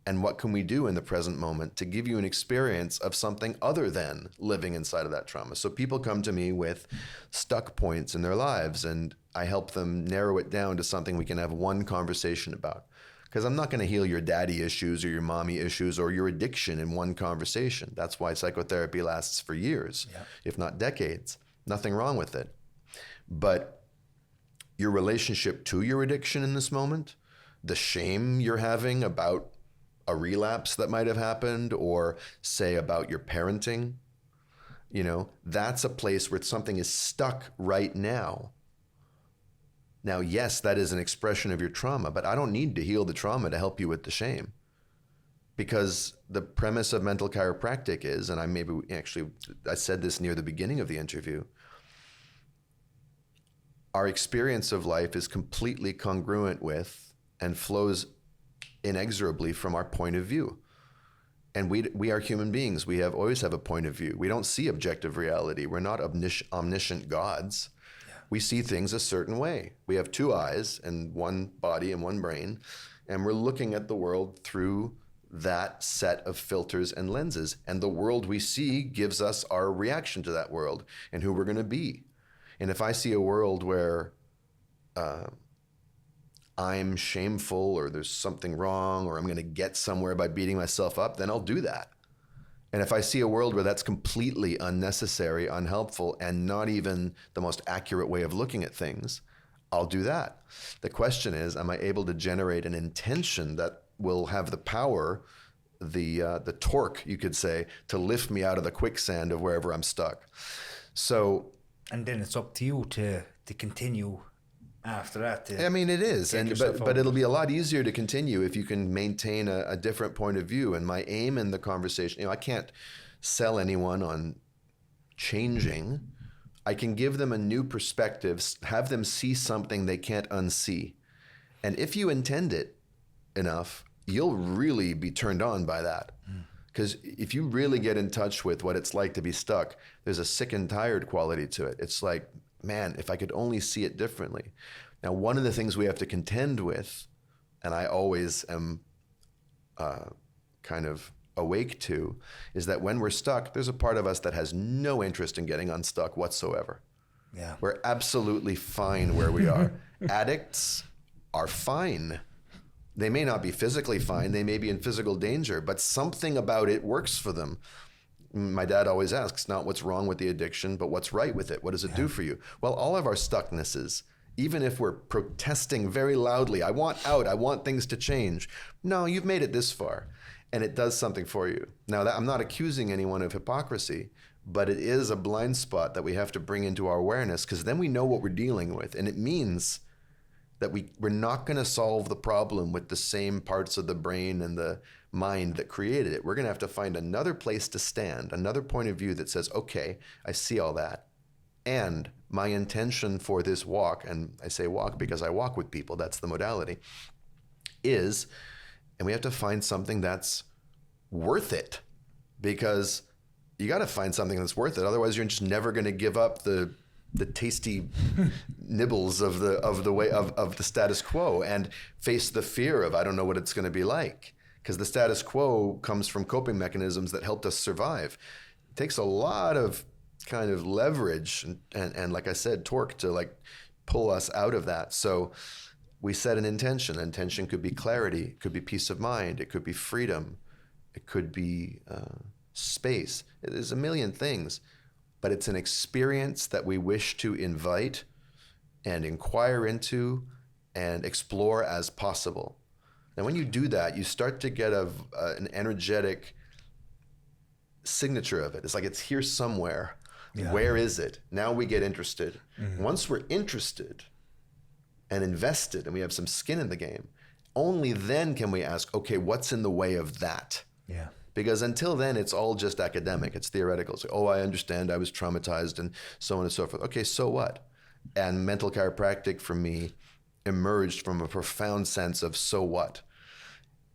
And what can we do in the present moment to give you an experience of something other than living inside of that trauma? So people come to me with stuck points in their lives, and I help them narrow it down to something we can have one conversation about. Because I'm not going to heal your daddy issues or your mommy issues or your addiction in one conversation. That's why psychotherapy lasts for years, if not decades. Nothing wrong with it. But your relationship to your addiction in this moment, the shame you're having about a relapse that might have happened, or say about your parenting, that's a place where something is stuck right now. Now, yes, that is an expression of your trauma, but I don't need to heal the trauma to help you with the shame. Because the premise of mental chiropractic is, and I said this near the beginning of the interview, our experience of life is completely congruent with and flows inexorably from our point of view. And we are human beings. We always have a point of view. We don't see objective reality. We're not omniscient gods. Yeah. We see things a certain way. We have two eyes and one body and one brain, and we're looking at the world through that set of filters and lenses. And the world we see gives us our reaction to that world and who we're going to be. And if I see a world where I'm shameful, or there's something wrong, or I'm going to get somewhere by beating myself up, then I'll do that. And if I see a world where that's completely unnecessary, unhelpful, and not even the most accurate way of looking at things, I'll do that. The question is, am I able to generate an intention that will have the power, the torque, you could say, to lift me out of the quicksand of wherever I'm stuck? So,
and then it's up to you to continue after that.
It is, but it'll be a lot easier to continue if you can maintain a different point of view. And my aim in the conversation, I can't sell anyone on changing. I can give them a new perspective, have them see something they can't unsee. And if you intend it enough, you'll really be turned on by that. Because if you really get in touch with what it's like to be stuck, there's a sick and tired quality to it. It's like, man, if I could only see it differently. Now, one of the things we have to contend with, and I always am kind of awake to, is that when we're stuck, there's a part of us that has no interest in getting unstuck whatsoever.
Yeah.
We're absolutely fine where we are. Addicts are fine. They may not be physically fine. They may be in physical danger, but something about it works for them. My dad always asks, not what's wrong with the addiction, but what's right with it. What does it do for you? Well, all of our stucknesses, even if we're protesting very loudly, I want out, I want things to change. No, you've made it this far, and it does something for you. Now, I'm not accusing anyone of hypocrisy, but it is a blind spot that we have to bring into our awareness, because then we know what we're dealing with, and it means that we're not going to solve the problem with the same parts of the brain and the mind that created it. We're going to have to find another place to stand, another point of view that says, okay, I see all that. And my intention for this walk, and I say walk because I walk with people, that's the modality, is, and we have to find something that's worth it, because you got to find something that's worth it. Otherwise, you're just never going to give up the tasty nibbles of the status quo and face the fear of, I don't know what it's going to be like, because the status quo comes from coping mechanisms that helped us survive. It takes a lot of kind of leverage and like I said, torque to like pull us out of that. So we set an intention. Intention could be clarity, it could be peace of mind, it could be freedom, it could be space. There's a million things. But it's an experience that we wish to invite and inquire into and explore as possible. And when you do that, you start to get an energetic signature of it. It's like it's here somewhere. Yeah. Where is it? Now we get interested. Mm-hmm. Once we're interested and invested and we have some skin in the game, only then can we ask, okay, what's in the way of that?
Yeah.
Because until then, it's all just academic. It's theoretical. It's like, oh, I understand. I was traumatized and so on and so forth. Okay, so what? And mental chiropractic for me emerged from a profound sense of so what?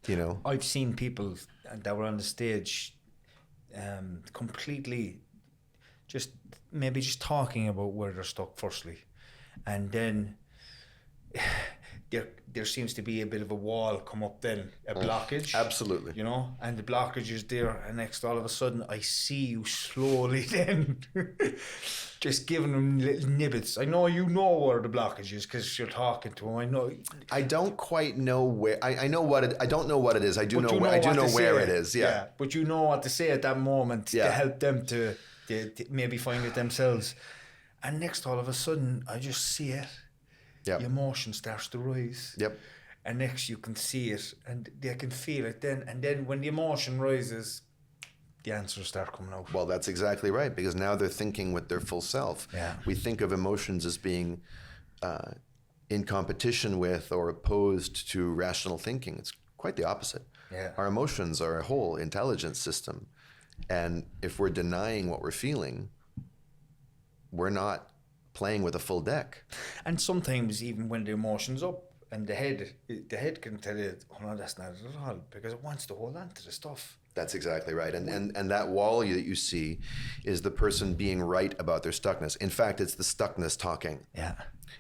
You know?
I've seen people that were on the stage completely just talking about where they're stuck firstly. And then there seems to be a bit of a wall come up then, a blockage.
Absolutely.
You know, and the blockage is there, and next all of a sudden I see you slowly then just giving them little nibbits. I know you know where the blockage is because you're talking to them. I know.
I don't quite know where. I know what it. I don't know what it is. I do know where it is. Yeah.
But you know what to say at that moment to help them to maybe find it themselves. And next all of a sudden I just see it. Yep. The emotion starts to rise.
Yep.
And next you can see it and they can feel it then. And then when the emotion rises, the answers start coming out.
Well, that's exactly right, because now they're thinking with their full self.
Yeah.
We think of emotions as being in competition with or opposed to rational thinking. It's quite the opposite.
Yeah.
Our emotions are a whole intelligence system. And if we're denying what we're feeling, we're not playing with a full deck.
And sometimes even when the emotion's up and the head can tell you, oh no, that's not it at all, because it wants to hold on to the stuff.
That's exactly right. And that wall that you see is the person being right about their stuckness. In fact, it's the stuckness talking.
Yeah.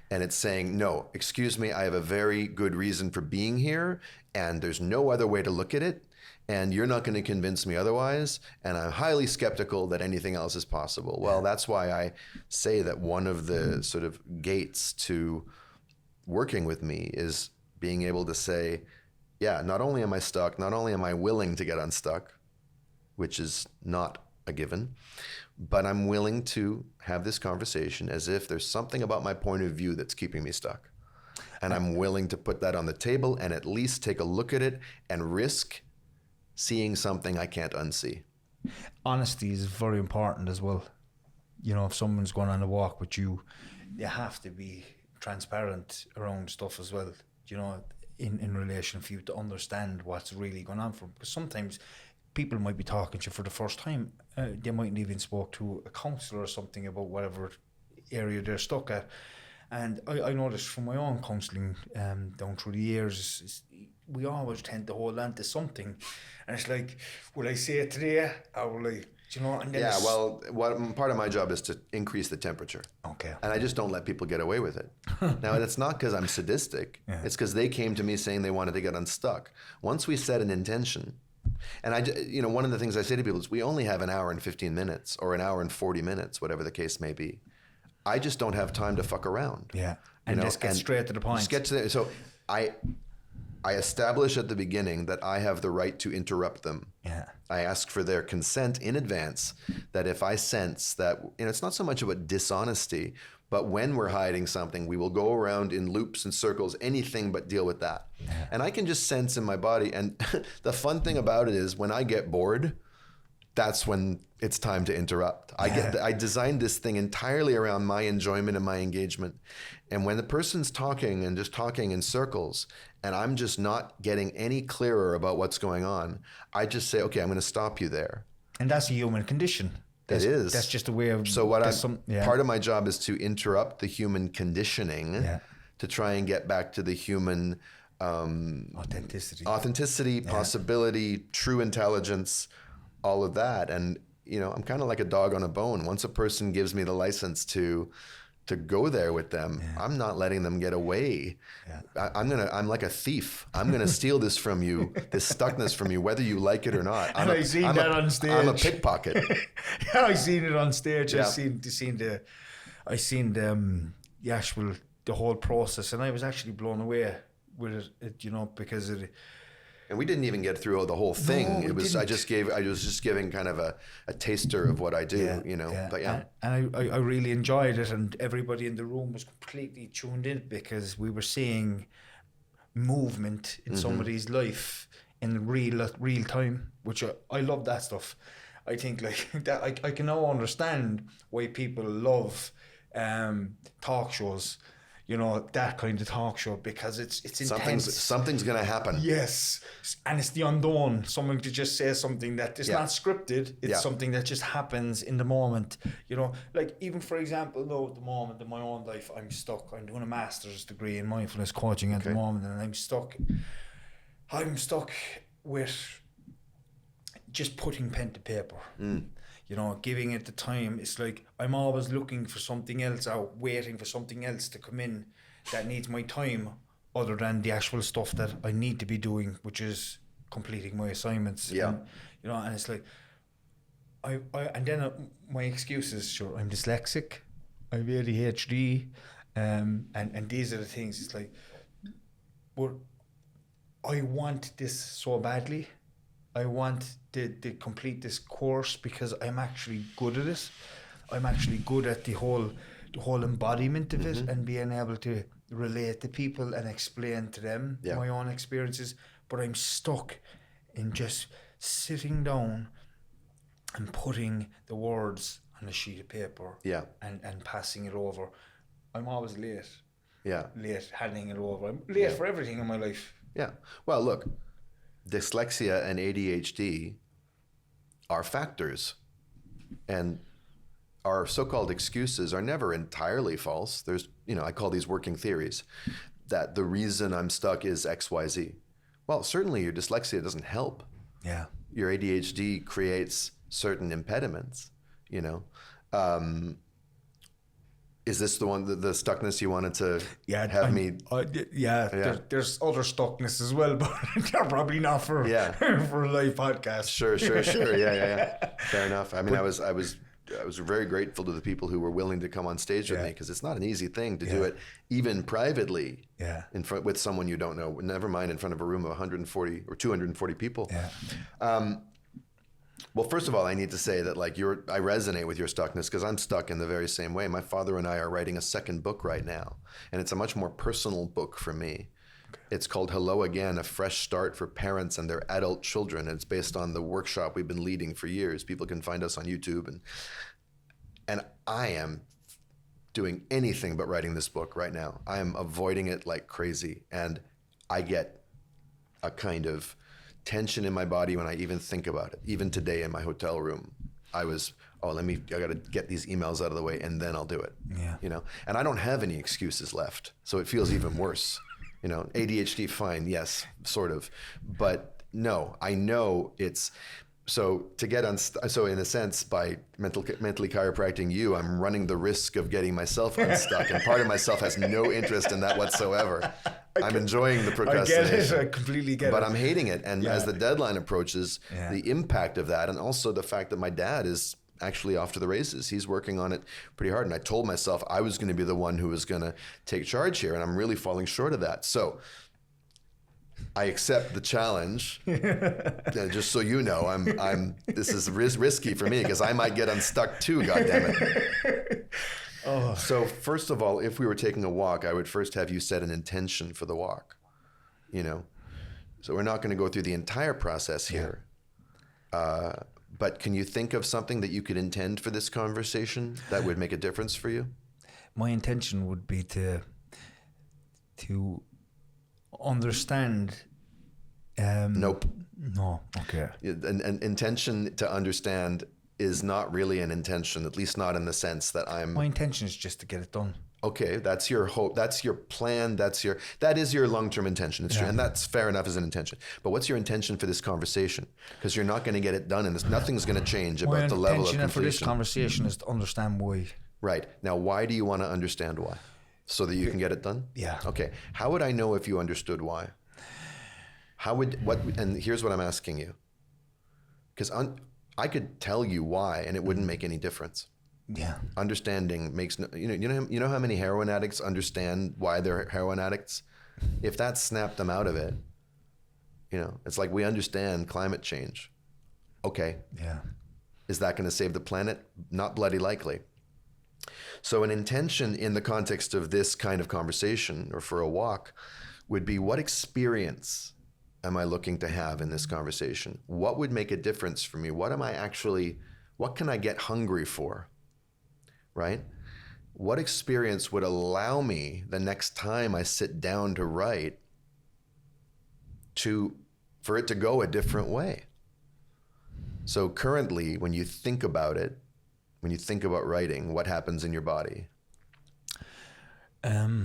And it's saying, no, excuse me, I have a very good reason for being here, and there's no other way to look at it, and you're not going to convince me otherwise, and I'm highly skeptical that anything else is possible. Well, that's why I say that one of the sort of gates to working with me is being able to say, yeah, not only am I stuck, not only am I willing to get unstuck, which is not a given, but I'm willing to have this conversation as if there's something about my point of view that's keeping me stuck. And I'm willing to put that on the table and at least take a look at it and risk seeing something I can't unsee.
Honesty is very important as well. You know, if someone's going on a walk with you, you have to be transparent around stuff as well, you know, in relation for you to understand what's really going on for them. Because sometimes people might be talking to you for the first time. They mightn't even spoke to a counsellor or something about whatever area they're stuck at. And I noticed from my own counselling down through the years, we always tend to hold on to something. And it's like, will I say it today? Or will I, you know? And then
part of my job is to increase the temperature.
Okay.
And I just don't let people get away with it. Now, it's not because I'm sadistic. Yeah. It's because they came to me saying they wanted to get unstuck. Once we set an intention, and one of the things I say to people is we only have an hour and 15 minutes or an hour and 40 minutes, whatever the case may be. I just don't have time to fuck around.
Yeah. And just get straight to the point.
Just get to the, so I establish at the beginning that I have the right to interrupt them.
Yeah.
I ask for their consent in advance, that if I sense that, it's not so much about dishonesty, but when we're hiding something, we will go around in loops and circles, anything but deal with that. Yeah. And I can just sense in my body. And the fun thing about it is when I get bored, that's when it's time to interrupt. I designed this thing entirely around my enjoyment and my engagement. And when the person's talking and just talking in circles, and I'm just not getting any clearer about what's going on, I just say, okay, I'm going to stop you there.
And that's a human condition.
It is.
That's just a way of...
So part of my job is to interrupt the human conditioning to try and get back to the human... authenticity, possibility, true intelligence, all of that. And, I'm kind of like a dog on a bone. Once a person gives me the license to go there with them, I'm not letting them get away. Yeah. I'm like a thief. I'm gonna steal this from you, this stuckness from you, whether you like it or not.
I seen that on stage.
I'm a pickpocket.
Yeah, I seen it on stage.
Yeah.
I seen the whole process, and I was actually blown away with it, because it.
And we didn't even get through the whole thing.
No,
I was just giving kind of a taster of what I do, But
And I really enjoyed it, and everybody in the room was completely tuned in because we were seeing movement in somebody's life in real time, which I love that stuff. I think like that I can now understand why people love talk shows. That kind of talk show, because it's intense.
Something's going to happen.
Yes. And it's the unknown. Someone to just say something that is not scripted. It's something that just happens in the moment. Like even for example, at the moment in my own life, I'm stuck. I'm doing a master's degree in mindfulness coaching at the moment, and I'm stuck with just putting pen to paper. Giving it the time. It's like I'm always looking for something else out, waiting for something else to come in that needs my time other than the actual stuff that I need to be doing, which is completing my assignments.
Yeah.
And it's like, my excuses, sure, I'm dyslexic, I have ADHD, and these are the things. It's like, but I want this so badly. I want to complete this course because I'm actually good at it. I'm actually good at the whole embodiment of it and being able to relate to people and explain to them my own experiences. But I'm stuck in just sitting down and putting the words on a sheet of paper and passing it over. I'm always late. Yeah. Late handing it over. I'm late for everything in my life.
Yeah. Well, look. Dyslexia and ADHD are factors, and our so-called excuses are never entirely false. There's, I call these working theories, that the reason I'm stuck is X, Y, Z. Well, certainly your dyslexia doesn't help. Yeah. Your ADHD creates certain impediments, Is this the one, the stuckness you wanted to have me?
There's other stuckness as well, but they're probably not for for a live podcast.
Sure. Yeah. Fair enough. I mean, I was very grateful to the people who were willing to come on stage with me, because it's not an easy thing to do it, even privately, in front with someone you don't know. Never mind in front of a room of 140 or 240 people. Yeah. Well, first of all, I need to say that I resonate with your stuckness, because I'm stuck in the very same way. My father and I are writing a second book right now, and it's a much more personal book for me. Okay. It's called Hello Again, A Fresh Start for Parents and Their Adult Children. And it's based on the workshop we've been leading for years. People can find us on YouTube. And I am doing anything but writing this book right now. I am avoiding it like crazy. And I get a kind of tension in my body when I even think about it. Even today in my hotel room, I got to get these emails out of the way and then I'll do it. Yeah. And I don't have any excuses left. So it feels even worse. ADHD, fine. Yes, sort of. But no, I know it's, so to get so in a sense, by mentally chiropracting you, I'm running the risk of getting myself unstuck, and part of myself has no interest in that whatsoever. I'm enjoying the procrastination.
I get it. I completely get it.
But I'm hating it. And as the deadline approaches, the impact of that, and also the fact that my dad is actually off to the races. He's working on it pretty hard. And I told myself I was going to be the one who was going to take charge here, and I'm really falling short of that. So I accept the challenge. Just so you know, this is risky for me because I might get unstuck too, goddammit. Oh. So first of all, if we were taking a walk, I would first have you set an intention for the walk, So we're not going to go through the entire process here. But can you think of something that you could intend for this conversation that would make a difference for you?
My intention would be to understand.
Nope.
No. Okay.
An intention to understand is not really an intention, at least not in the sense that
My intention is just to get it done.
Okay, that's your hope. That's your plan. that is your long-term intention. It's true, and that's fair enough as an intention. But what's your intention for this conversation? Because you're not going to get it done, and nothing's going to change about the level of completion.
My intention for this conversation is to understand why.
Right. Now, why do you want to understand why? So that you can get it done?
Yeah.
Okay. How would I know if you understood why? And here's what I'm asking you. Because I could tell you why, and it wouldn't make any difference.
Yeah.
Understanding makes you know how many heroin addicts understand why they're heroin addicts? If that snapped them out of it, it's like we understand climate change. Okay.
Yeah.
Is that going to save the planet? Not bloody likely. So an intention in the context of this kind of conversation or for a walk would be, what experience am I looking to have in this conversation? What would make a difference for me? What can I get hungry for? Right? What experience would allow me the next time I sit down to write for it to go a different way? So currently, when you think about it, when you think about writing, what happens in your body?
I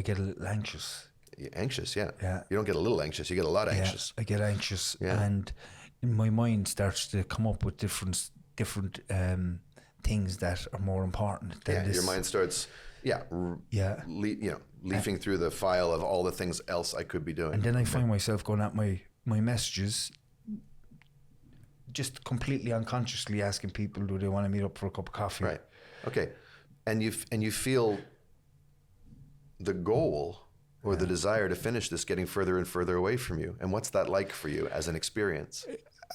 get a little anxious.
You're anxious, yeah.
Yeah.
You don't get a little anxious, you get a lot anxious.
I get anxious, and my mind starts to come up with different things that are more important than this.
Your mind starts, leafing through the file of all the things else I could be doing.
And then I find myself going at my messages, just completely unconsciously asking people, do they want to meet up for a cup of coffee?
Right. Okay. And you feel the goal or the desire to finish this getting further and further away from you. And what's that like for you as an experience?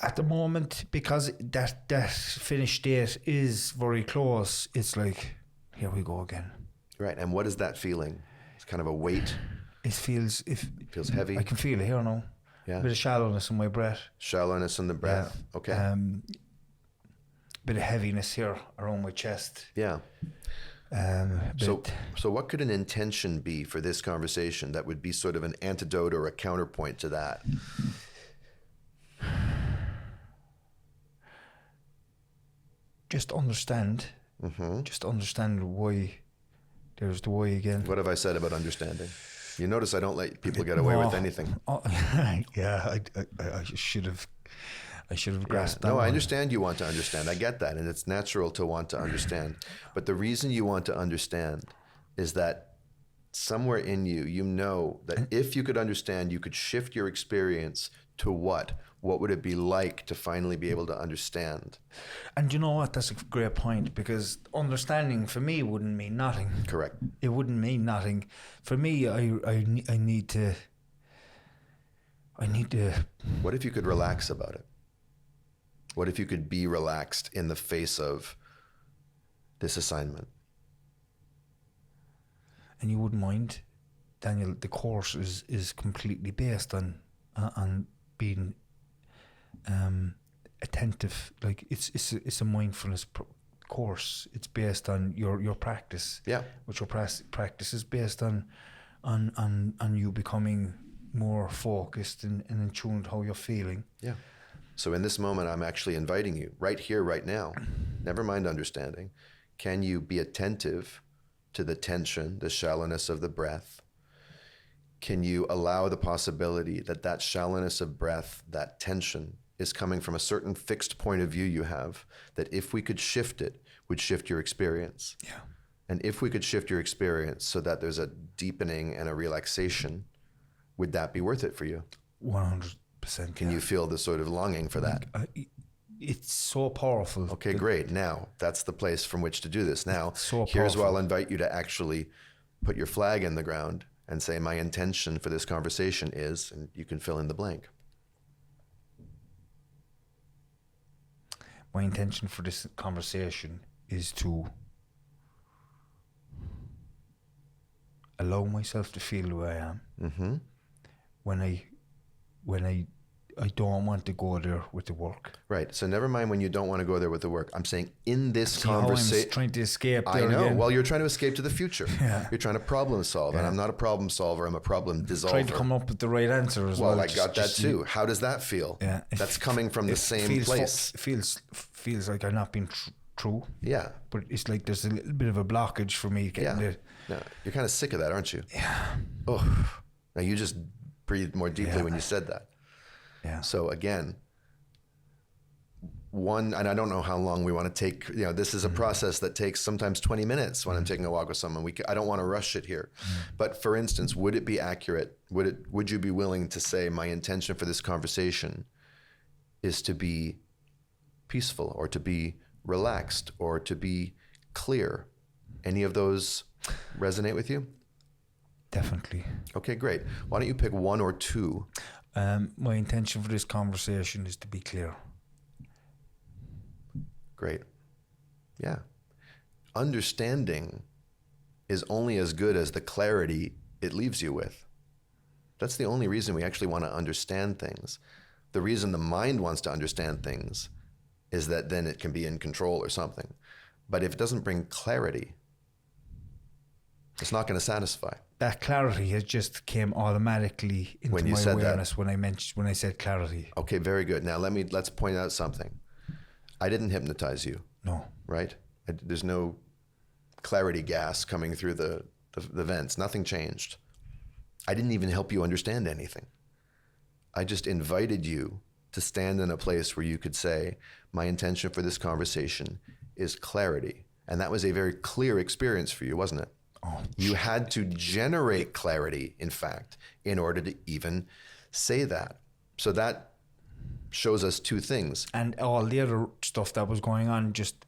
At the moment, because that finish date is very close, it's like, here we go again.
Right. And what is that feeling? It's kind of a weight.
It feels
heavy.
I can feel it here now.
Yeah.
A bit of shallowness in my breath.
Shallowness in the breath. Yeah. Okay.
Bit of heaviness here around my chest.
Yeah. So what could an intention be for this conversation that would be sort of an antidote or a counterpoint to that?
Just understand. Mm-hmm. Just understand why. There's the why again.
What have I said about understanding? You notice I don't let people get away with anything.
Yeah, I should have grasped that.
No, I understand you want to understand. I get that, and it's natural to want to understand. But the reason you want to understand is that somewhere in you, you know that if you could understand, you could shift your experience to what? What would it be like to finally be able to understand?
And you know what? That's a great point, because understanding for me wouldn't mean nothing.
Correct.
It wouldn't mean nothing. For me, I need to.
What if you could relax about it? What if you could be relaxed in the face of this assignment?
And you wouldn't mind, Daniel, the course is completely based on being attentive. Like it's a mindfulness course. It's based on your practice.
Yeah.
Which your practice is based on you becoming more focused and in tune with how you're feeling.
Yeah. So in this moment, I'm actually inviting you right here, right now, never mind understanding. Can you be attentive to the tension, the shallowness of the breath? Can you allow the possibility that shallowness of breath, that tension, is coming from a certain fixed point of view you have, that if we could shift it, would shift your experience?
Yeah. And
if we could shift your experience so that there's a deepening and a relaxation, would that be worth it for you?
100%.
Can you feel the sort of longing for that?
it's so powerful.
Okay, great. Now, that's the place from which to do this. Now,
so
here's where
powerful.
I'll invite you to actually put your flag in the ground and say, my intention for this conversation is, and you can fill in the blank.
My intention for this conversation is to allow myself to feel who I am.
Mm-hmm.
When I don't want to go there with the work.
Right. So never mind when you don't want to go there with the work. I'm saying in this conversation.
I'm trying to escape
I
there
know.
again.
Well, you're trying to escape to the future.
Yeah.
You're trying to problem solve. And I'm not a problem solver. I'm a problem dissolver.
Trying to come up with the right answer as well.
Well, I got that too. How does that feel?
Yeah.
That's coming from the same place.
Feels like I'm not being true.
Yeah.
But it's like there's a little bit of a blockage for me getting there.
No, you're kind of sick of that, aren't you?
Yeah.
Oh, now you just breathed more deeply when you said that.
Yeah.
So again, and I don't know how long we want to take, this is a process that takes sometimes 20 minutes when I'm taking a walk with someone. I don't want to rush it here. But for instance, would it be accurate? Would you be willing to say my intention for this conversation is to be peaceful or to be relaxed or to be clear? Any of those resonate with you?
Definitely.
Okay, great. Why don't you pick one or two?
My intention for this conversation is to be clear.
Great. Yeah. Understanding is only as good as the clarity it leaves you with. That's the only reason we actually want to understand things. The reason the mind wants to understand things is that then it can be in control or something. But if it doesn't bring clarity, it's not going to satisfy.
That clarity has just came automatically into
When you
my
said that.
awareness when I said clarity.
Okay, very good. Now let's point out something. I didn't hypnotize you.
No.
Right? There's no clarity gas coming through the vents. Nothing changed. I didn't even help you understand anything. I just invited you to stand in a place where you could say, my intention for this conversation is clarity. And that was a very clear experience for you, wasn't it?
Oh,
you had to generate clarity, in fact, in order to even say that. So that shows us two things.
And all the other stuff that was going on just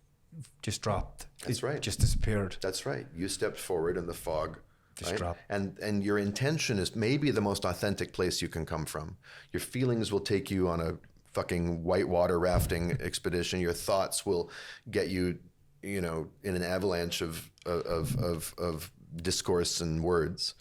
dropped.
That's right.
Just disappeared.
That's right. You stepped forward in the fog.
Just dropped.
And your intention is maybe the most authentic place you can come from. Your feelings will take you on a fucking whitewater rafting expedition. Your thoughts will get you, in an avalanche of discourse and words.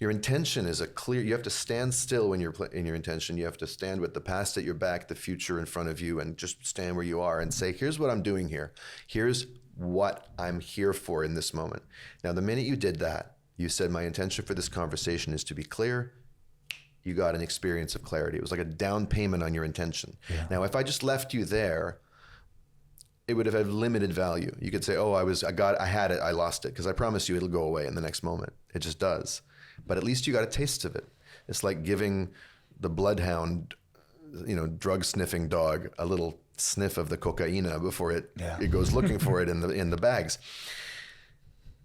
Your intention is you have to stand still when you're in your intention. You have to stand with the past at your back, the future in front of you, and just stand where you are and say, here's what I'm doing here. Here's what I'm here for in this moment. Now, the minute you did that, you said, my intention for this conversation is to be clear. You got an experience of clarity. It was like a down payment on your intention. Yeah. Now, if I just left you there, it would have had limited value. You could say, I had it, I lost it, because I promise you it'll go away in the next moment. It just does. But at least you got a taste of it. It's like giving the bloodhound, drug sniffing dog a little sniff of the cocaina before it goes looking for it in the bags.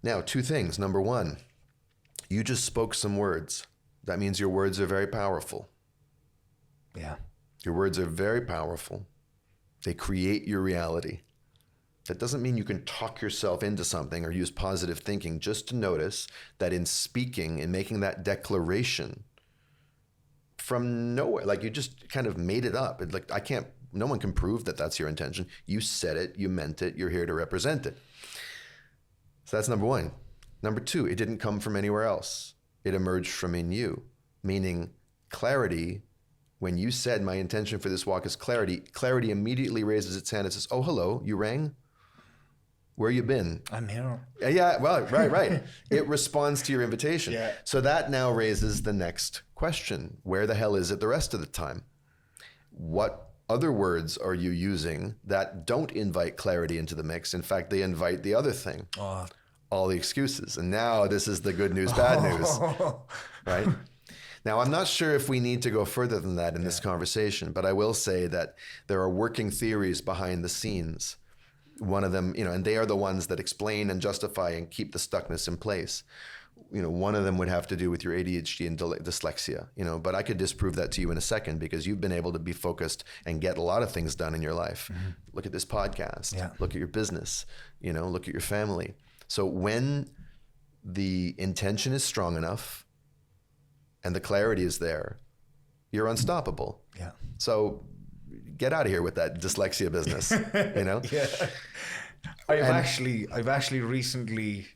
Now, two things. Number one, you just spoke some words. That means your words are very powerful.
Yeah.
Your words are very powerful. They create your reality. That doesn't mean you can talk yourself into something or use positive thinking. Just to notice that in speaking and making that declaration from nowhere, like you just kind of made it up. No one can prove that that's your intention. You said it, you meant it, you're here to represent it. So that's number one. Number two, it didn't come from anywhere else. It emerged from in you, meaning clarity. When you said my intention for this walk is clarity, clarity immediately raises its hand and says, oh, hello, you rang? Where you been?
I'm here.
Yeah, well, right. It responds to your invitation.
Yeah.
So that now raises the next question. Where the hell is it the rest of the time? What other words are you using that don't invite clarity into the mix? In fact, they invite the other thing. All the excuses. And now this is the good news, bad news, right? Now, I'm not sure if we need to go further than that in this conversation, but I will say that there are working theories behind the scenes. One of them, and they are the ones that explain and justify and keep the stuckness in place. one of them would have to do with your ADHD and dyslexia, but I could disprove that to you in a second because you've been able to be focused and get a lot of things done in your life. Mm-hmm. Look at this podcast, look at your business, look at your family. So when the intention is strong enough and the clarity is there, you're unstoppable.
Yeah.
So get out of here with that dyslexia business,
Yeah. I've actually recently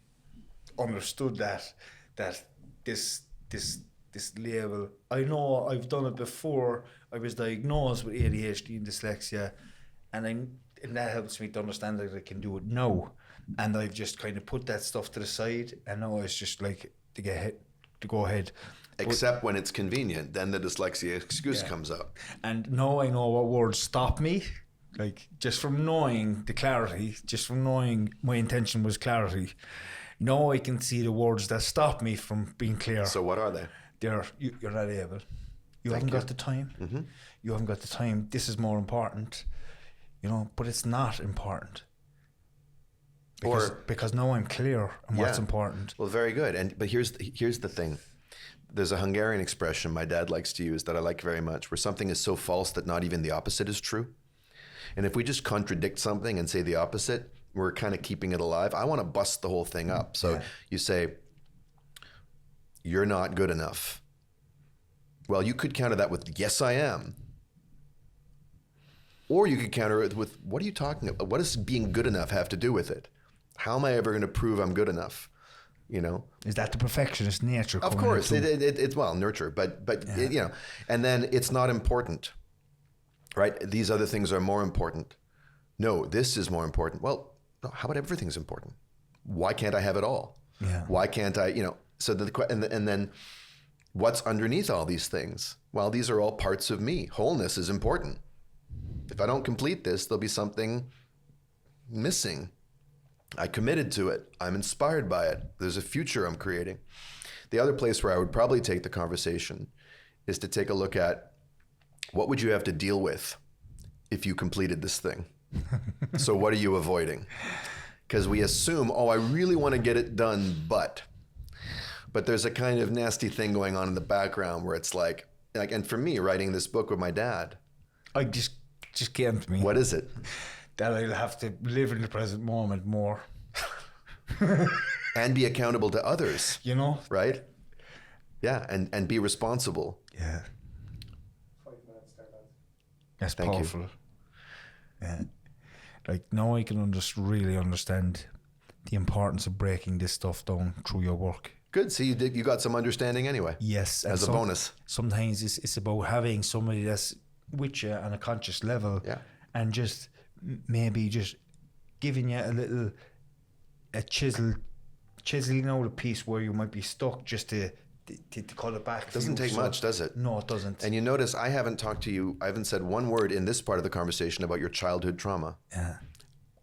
understood that this label, I know I've done it before. I was diagnosed with ADHD and dyslexia, and that helps me to understand that I can do it now. And I've just kind of put that stuff to the side, and now it's just like to go ahead.
Except when it's convenient, then the dyslexia excuse comes up.
And now I know what words stop me. Like, just from knowing the clarity, just from knowing my intention was clarity, now I can see the words that stop me from being clear.
So what are they?
You're not able. You haven't got the time. Mm-hmm. You haven't got the time. This is more important. But it's not important. Because now I'm clear on what's important.
Well, very good. But here's the thing. There's a Hungarian expression my dad likes to use that I like very much, where something is so false that not even the opposite is true. And if we just contradict something and say the opposite, we're kind of keeping it alive. I want to bust the whole thing up. So you say, you're not good enough. Well, you could counter that with, yes, I am. Or you could counter it with, what are you talking about? What does being good enough have to do with it? How am I ever going to prove I'm good enough?
Is that the perfectionist nature?
Of course, it's nurture, but and then it's not important, right? These other things are more important. No, this is more important. Well, no, how about everything's important? Why can't I have it all?
Yeah.
Why can't I? So and then what's underneath all these things? Well, these are all parts of me. Wholeness is important. If I don't complete this, there'll be something missing. I committed to it. I'm inspired by it. There's a future I'm creating. The other place where I would probably take the conversation is to take a look at what would you have to deal with if you completed this thing? So what are you avoiding? Because we assume, I really want to get it done, but there's a kind of nasty thing going on in the background where it's like, and for me, writing this book with my dad,
I just came to me.
What is it?
That I'll have to live in the present moment more.
And be accountable to others. Right? Yeah, and be responsible.
Yeah.
5 minutes, start that.
That's
Thank
powerful.
You.
Yeah. Like, now I can really understand the importance of breaking this stuff down through your work.
Good. So you got some understanding anyway.
Yes.
As a bonus.
Sometimes it's about having somebody that's with you on a conscious level.
Yeah.
And just maybe just giving you a chiseling out a piece where you might be stuck, just to cut it back.
Doesn't take much, does it?
No, it doesn't.
And you notice I haven't talked to you, I haven't said one word in this part of the conversation about your childhood trauma.
Yeah.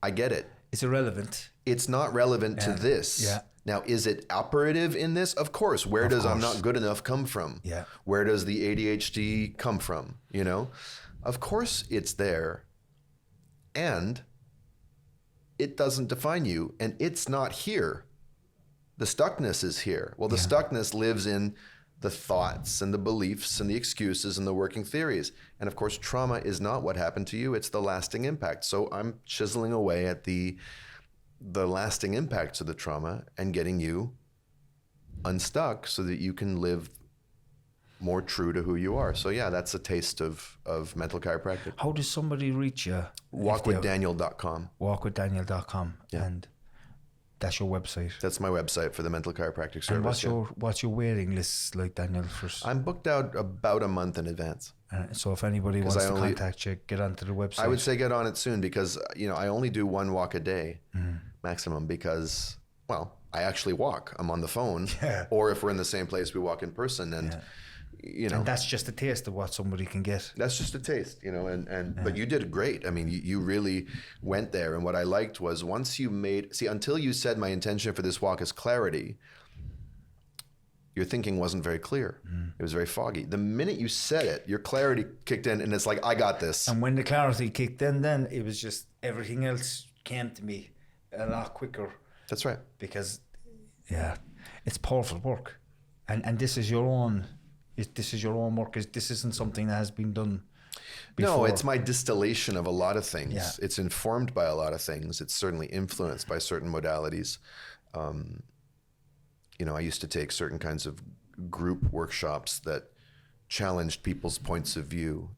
I get it.
It's irrelevant.
It's not relevant to this.
Yeah.
Now, is it operative in this? Of course. Where does I'm not good enough come from?
Yeah.
Where does the ADHD come from? Of course it's there. And it doesn't define you, and it's not here. The stuckness is here. Well, the stuckness lives in the thoughts and the beliefs and the excuses and the working theories. And of course, trauma is not what happened to you, it's the lasting impact. So I'm chiseling away at the lasting impacts of the trauma and getting you unstuck so that you can live more true to who you are. So yeah, that's a taste of mental chiropractic.
How does somebody reach you?
Walkwithdaniel.com.
Walkwithdaniel.com.
Yeah.
And that's your website.
That's my website for the mental chiropractic service.
And what's your waiting list like, Daniel?
I'm booked out about a month in advance.
So if anybody wants to contact you, get onto the website.
I would say get on it soon because I only do one walk a day maximum because, well, I actually walk. I'm on the phone.
Yeah.
Or if we're in the same place, we walk in person. And
and that's just a taste of what somebody can get.
That's just a taste, but you did great. I mean, you really went there. And what I liked was once you until you said my intention for this walk is clarity, your thinking wasn't very clear. It was very foggy. The minute you said it, your clarity kicked in and it's like, I got this.
And when the clarity kicked in, then it was just everything else came to me a lot quicker.
That's right.
Because, It's powerful work, and this is your own. This is your own work. This isn't something that has been done before.
No, it's my distillation of a lot of things.
Yeah.
It's informed by a lot of things. It's certainly influenced by certain modalities. I used to take certain kinds of group workshops that challenged people's points of view,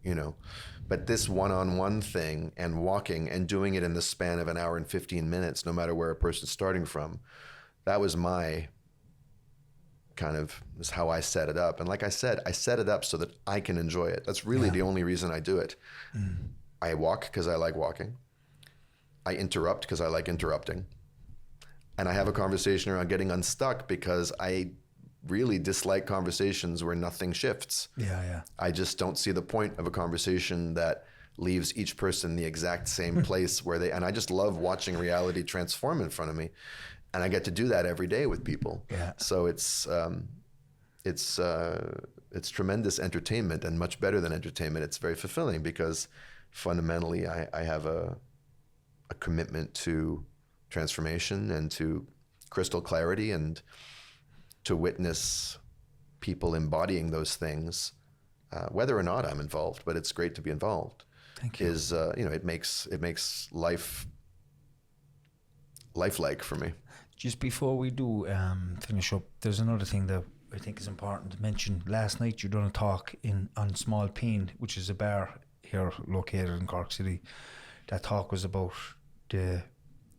But this one-on-one thing and walking and doing it in the span of an hour and 15 minutes, no matter where a person's starting from, that was is how I set it up. And like I said, I set it up so that I can enjoy it. That's really the only reason I do it. I walk because I like walking. I interrupt because I like interrupting. And I have a conversation around getting unstuck because I really dislike conversations where nothing shifts.
Yeah.
I just don't see the point of a conversation that leaves each person the exact same place and I just love watching reality transform in front of me. And I get to do that every day with people.
Yeah.
So it's tremendous entertainment, and much better than entertainment. It's very fulfilling because fundamentally I have a commitment to transformation and to crystal clarity, and to witness people embodying those things, whether or not I'm involved, but it's great to be involved.
Thank you.
It makes life lifelike for me.
Just before we do finish up, there's another thing that I think is important to mention. Last night you done a talk on Small Peen, which is a bar here located in Cork City. That talk was about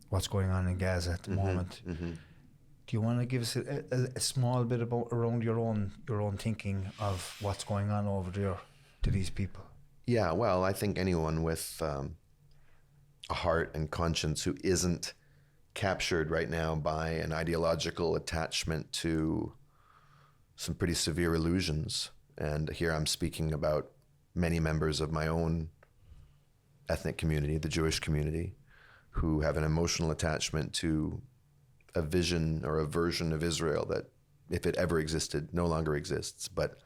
what's going on in Gaza at the moment. Mm-hmm. Do you want to give us a small bit around your own thinking of what's going on over there to these people?
Yeah, well, I think anyone with a heart and conscience who isn't captured right now by an ideological attachment to some pretty severe illusions, and here I'm speaking about many members of my own ethnic community, the Jewish community, who have an emotional attachment to a vision or a version of Israel that, if it ever existed, no longer exists, but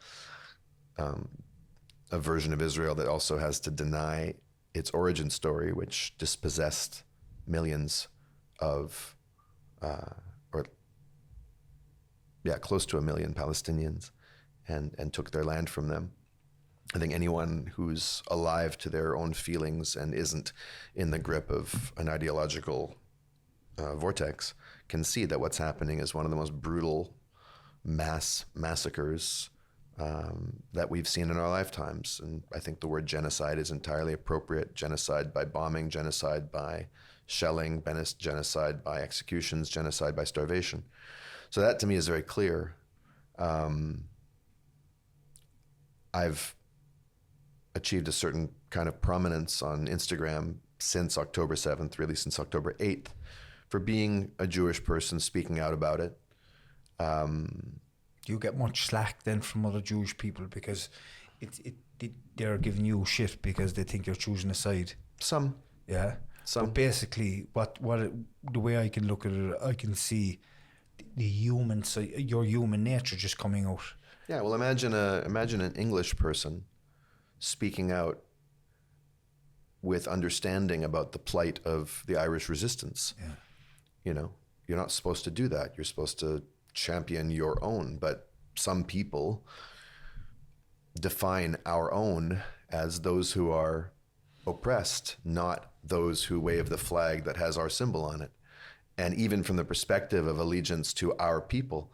a version of Israel that also has to deny its origin story, which dispossessed millions of, close to 1 million Palestinians and took their land from them. I think anyone who's alive to their own feelings and isn't in the grip of an ideological vortex can see that what's happening is one of the most brutal mass massacres that we've seen in our lifetimes. And I think the word genocide is entirely appropriate. Genocide by bombing, genocide by shelling, genocide by executions, genocide by starvation. So that to me is very clear. I've achieved a certain kind of prominence on Instagram since October 7th, really since October 8th, for being a Jewish person speaking out about it.
Do you get much slack then from other Jewish people because they're giving you shit because they think you're choosing a side?
Some.
Yeah.
Some.
But basically, the way I can look at it, I can see the human side, your human nature just coming out.
Yeah. Well, imagine an English person speaking out with understanding about the plight of the Irish resistance.
Yeah.
You're not supposed to do that. You're supposed to champion your own, but some people define our own as those who are oppressed, not those who wave the flag that has our symbol on it. And even from the perspective of allegiance to our people,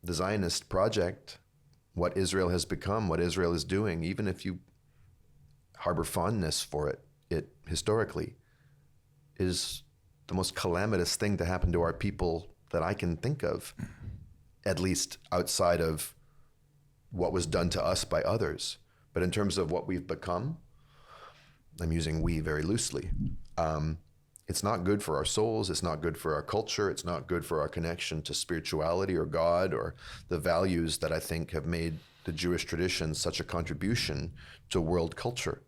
the Zionist project, what Israel has become, what Israel is doing, even if you harbor fondness for it historically is the most calamitous thing to happen to our people that I can think of, at least outside of what was done to us by others. But in terms of what we've become, I'm using we very loosely. It's not good for our souls. It's not good for our culture. It's not good for our connection to spirituality or God or the values that I think have made the Jewish tradition such a contribution to world culture.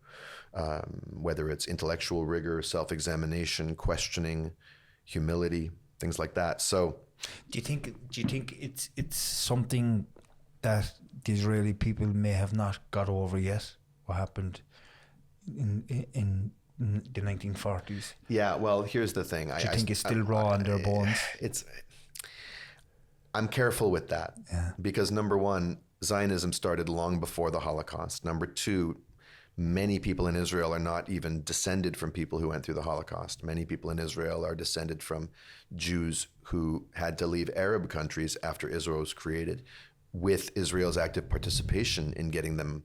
Whether it's intellectual rigor, self-examination, questioning, humility, things like that. So,
do you think it's something that the Israeli people may have not got over yet? What happened in the 1940s?
Yeah. Well, here's the thing.
Do you think it's still raw in their bones?
I'm careful with that.
Yeah.
Because number one, Zionism started long before the Holocaust. Number two, many people in Israel are not even descended from people who went through the Holocaust. Many people in Israel are descended from Jews who had to leave Arab countries after Israel was created, with Israel's active participation in getting them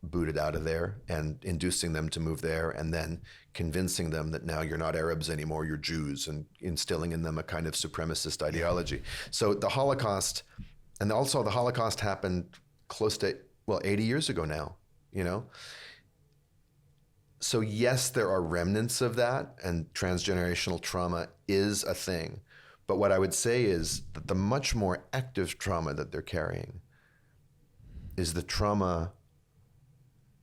booted out of there and inducing them to move there, and then convincing them that now you're not Arabs anymore, you're Jews, and instilling in them a kind of supremacist ideology. So the Holocaust, and also the Holocaust happened close to, 80 years ago now, you know? So yes, there are remnants of that, and transgenerational trauma is a thing. But what I would say is that the much more active trauma that they're carrying is the trauma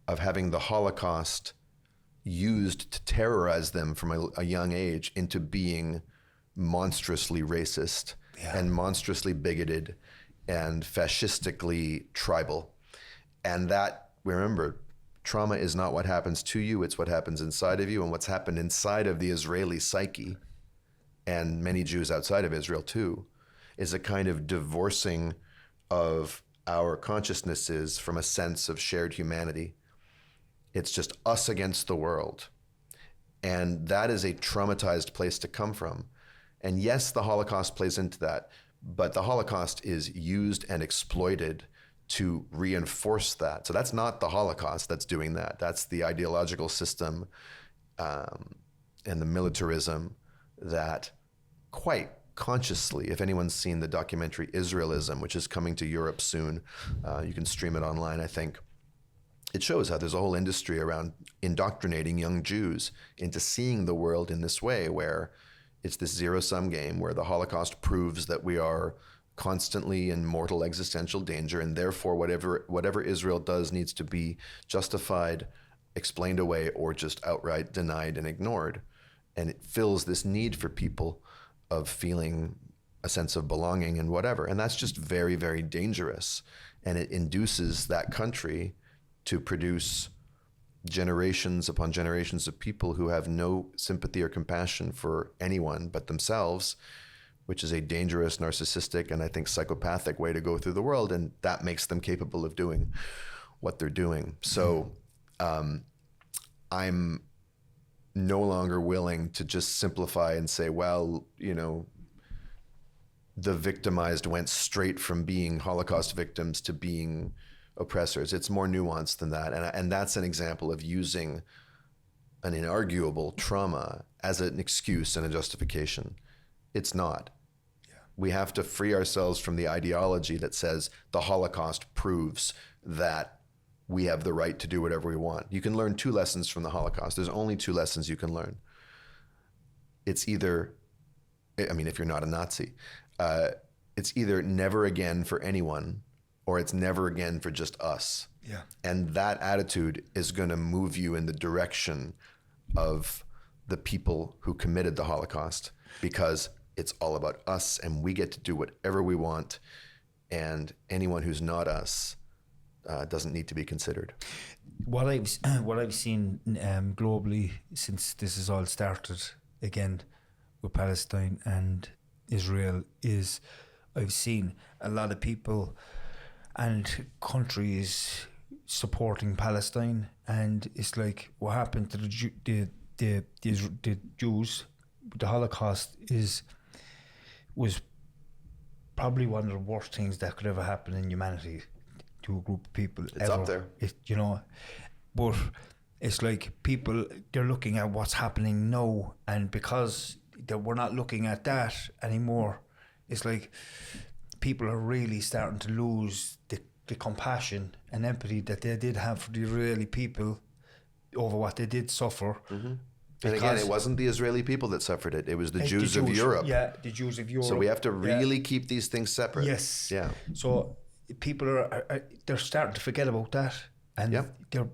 of having the Holocaust used to terrorize them from a young age into being monstrously racist and monstrously bigoted and fascistically tribal. And that, remember, trauma is not what happens to you, it's what happens inside of you. And what's happened inside of the Israeli psyche, and many Jews outside of Israel too, is a kind of divorcing of our consciousnesses from a sense of shared humanity. It's just us against the world. And that is a traumatized place to come from. And yes, the Holocaust plays into that, but the Holocaust is used and exploited to reinforce that. So that's not the Holocaust that's doing that. That's the ideological system and the militarism that quite consciously, if anyone's seen the documentary Israelism, which is coming to Europe soon, you can stream it online, I think. It shows how there's a whole industry around indoctrinating young Jews into seeing the world in this way, where it's this zero-sum game where the Holocaust proves that we are constantly in mortal existential danger, and therefore whatever Israel does needs to be justified, explained away, or just outright denied and ignored. And it fills this need for people of feeling a sense of belonging and whatever. And that's just very, very dangerous. And it induces that country to produce generations upon generations of people who have no sympathy or compassion for anyone but themselves, which is a dangerous, narcissistic, and I think psychopathic way to go through the world. And that makes them capable of doing what they're doing. So I'm no longer willing to just simplify and say, well, you know, the victimized went straight from being Holocaust victims to being oppressors. It's more nuanced than that. And that's an example of using an inarguable trauma as an excuse and a justification. It's not. Yeah. We have to free ourselves from the ideology that says the Holocaust proves that we have the right to do whatever we want. You can learn two lessons from the Holocaust. There's only two lessons you can learn. It's either, I mean, if you're not a Nazi, it's either never again for anyone, or it's never again for just us. Yeah. And that attitude is going to move you in the direction of the people who committed the Holocaust, because it's all about us and we get to do whatever we want, and anyone who's not us doesn't need to be considered.
What I've seen globally since this has all started again with Palestine and Israel is I've seen a lot of people and countries supporting Palestine, and it's like what happened to the Jews. The Holocaust was probably one of the worst things that could ever happen in humanity to a group of people.
It's
ever.
Up there.
But it's like people, they're looking at what's happening now, and because we're not looking at that anymore, it's like people are really starting to lose the compassion and empathy that they did have for the Israeli people over what they did suffer.
Mm-hmm. And again, it wasn't the Israeli people that suffered it. It was the Jews of Europe.
Yeah, the Jews of Europe.
So we have to really keep these things separate.
Yes.
Yeah.
So people are they're starting to forget about that, and they're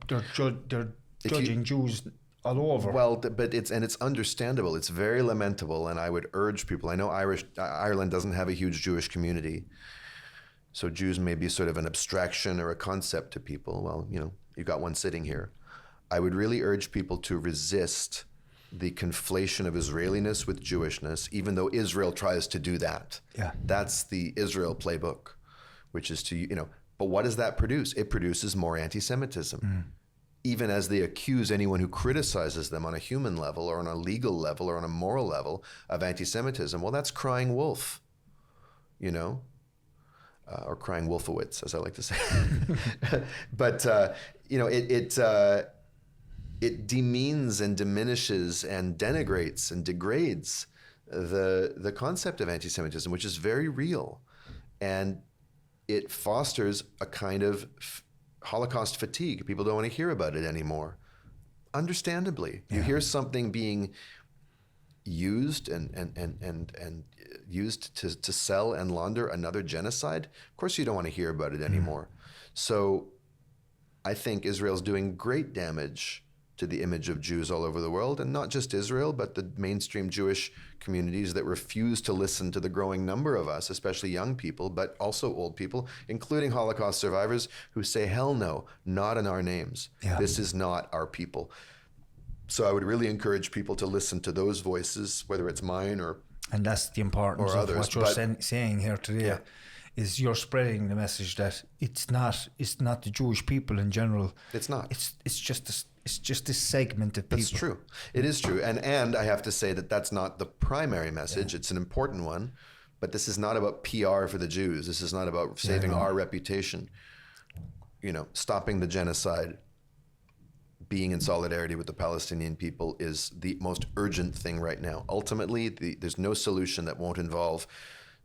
judging Jews all over.
Well, but it's understandable. It's very lamentable, and I would urge people. I know Ireland doesn't have a huge Jewish community, so Jews may be sort of an abstraction or a concept to people. Well, you got one sitting here. I would really urge people to resist the conflation of Israeliness with Jewishness, even though Israel tries to do that.
Yeah.
That's the Israel playbook, which is to, but what does that produce? It produces more anti-Semitism. Even as they accuse anyone who criticizes them on a human level or on a legal level or on a moral level of anti-Semitism, well, that's crying wolf, or crying Wolfowitz, as I like to say. But, it demeans and diminishes and denigrates and degrades the concept of anti-Semitism, which is very real. And it fosters a kind of Holocaust fatigue. People don't want to hear about it anymore. Understandably. You hear something being used and used to sell and launder another genocide. Of course you don't want to hear about it anymore. So I think Israel's doing great damage to the image of Jews all over the world, and not just Israel, but the mainstream Jewish communities that refuse to listen to the growing number of us, especially young people, but also old people, including Holocaust survivors, who say, hell no, not in our names.
Yeah.
This is not our people. So I would really encourage people to listen to those voices, whether it's mine or
And that's the importance
or
of
others,
what you're saying here today.
Yeah.
Is you're spreading the message that it's not the Jewish people in general.
It's not.
It's just a segment of people.
That's true. It is true. And I have to say that that's not the primary message. Yeah. It's an important one. But this is not about PR for the Jews. This is not about saving our reputation. Stopping the genocide, being in solidarity with the Palestinian people is the most urgent thing right now. Ultimately, there's no solution that won't involve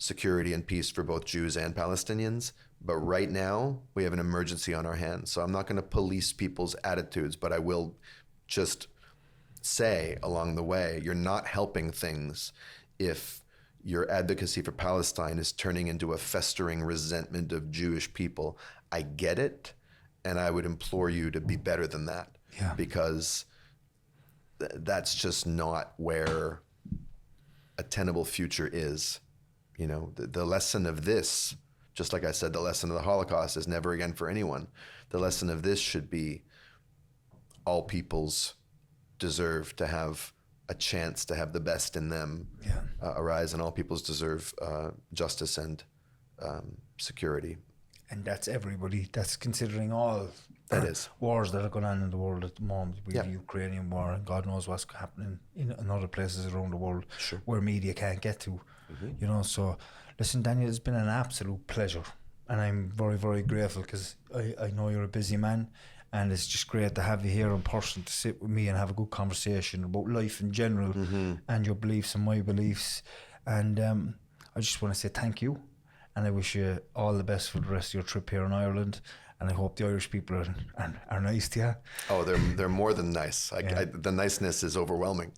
security and peace for both Jews and Palestinians. But right now, we have an emergency on our hands. So I'm not going to police people's attitudes, but I will just say along the way, you're not helping things if your advocacy for Palestine is turning into a festering resentment of Jewish people. I get it, and I would implore you to be better than that.
Yeah.
Because that's just not where a tenable future is. The lesson of this, just like I said, the lesson of the Holocaust is never again for anyone. The lesson of this should be all peoples deserve to have a chance to have the best in them arise, and all peoples deserve justice and security.
And that's everybody. That's considering all
that is
wars that are going on in the world at the moment. We have the Ukrainian war, and God knows what's happening in other places around the world where media can't get to. So listen, Daniel, it's been an absolute pleasure, and I'm very, very grateful because I know you're a busy man, and it's just great to have you here in person to sit with me and have a good conversation about life in general and your beliefs and my beliefs. And I just want to say thank you, and I wish you all the best for the rest of your trip here in Ireland. And I hope the Irish people are nice to you. Oh,
they're more than nice. The niceness is overwhelming.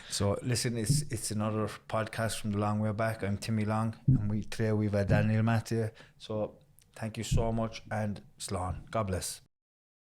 So listen, it's another podcast from the long way back. I'm Timmy Long, and today we've had Daniel Maté. So thank you so much, and Slán. God bless.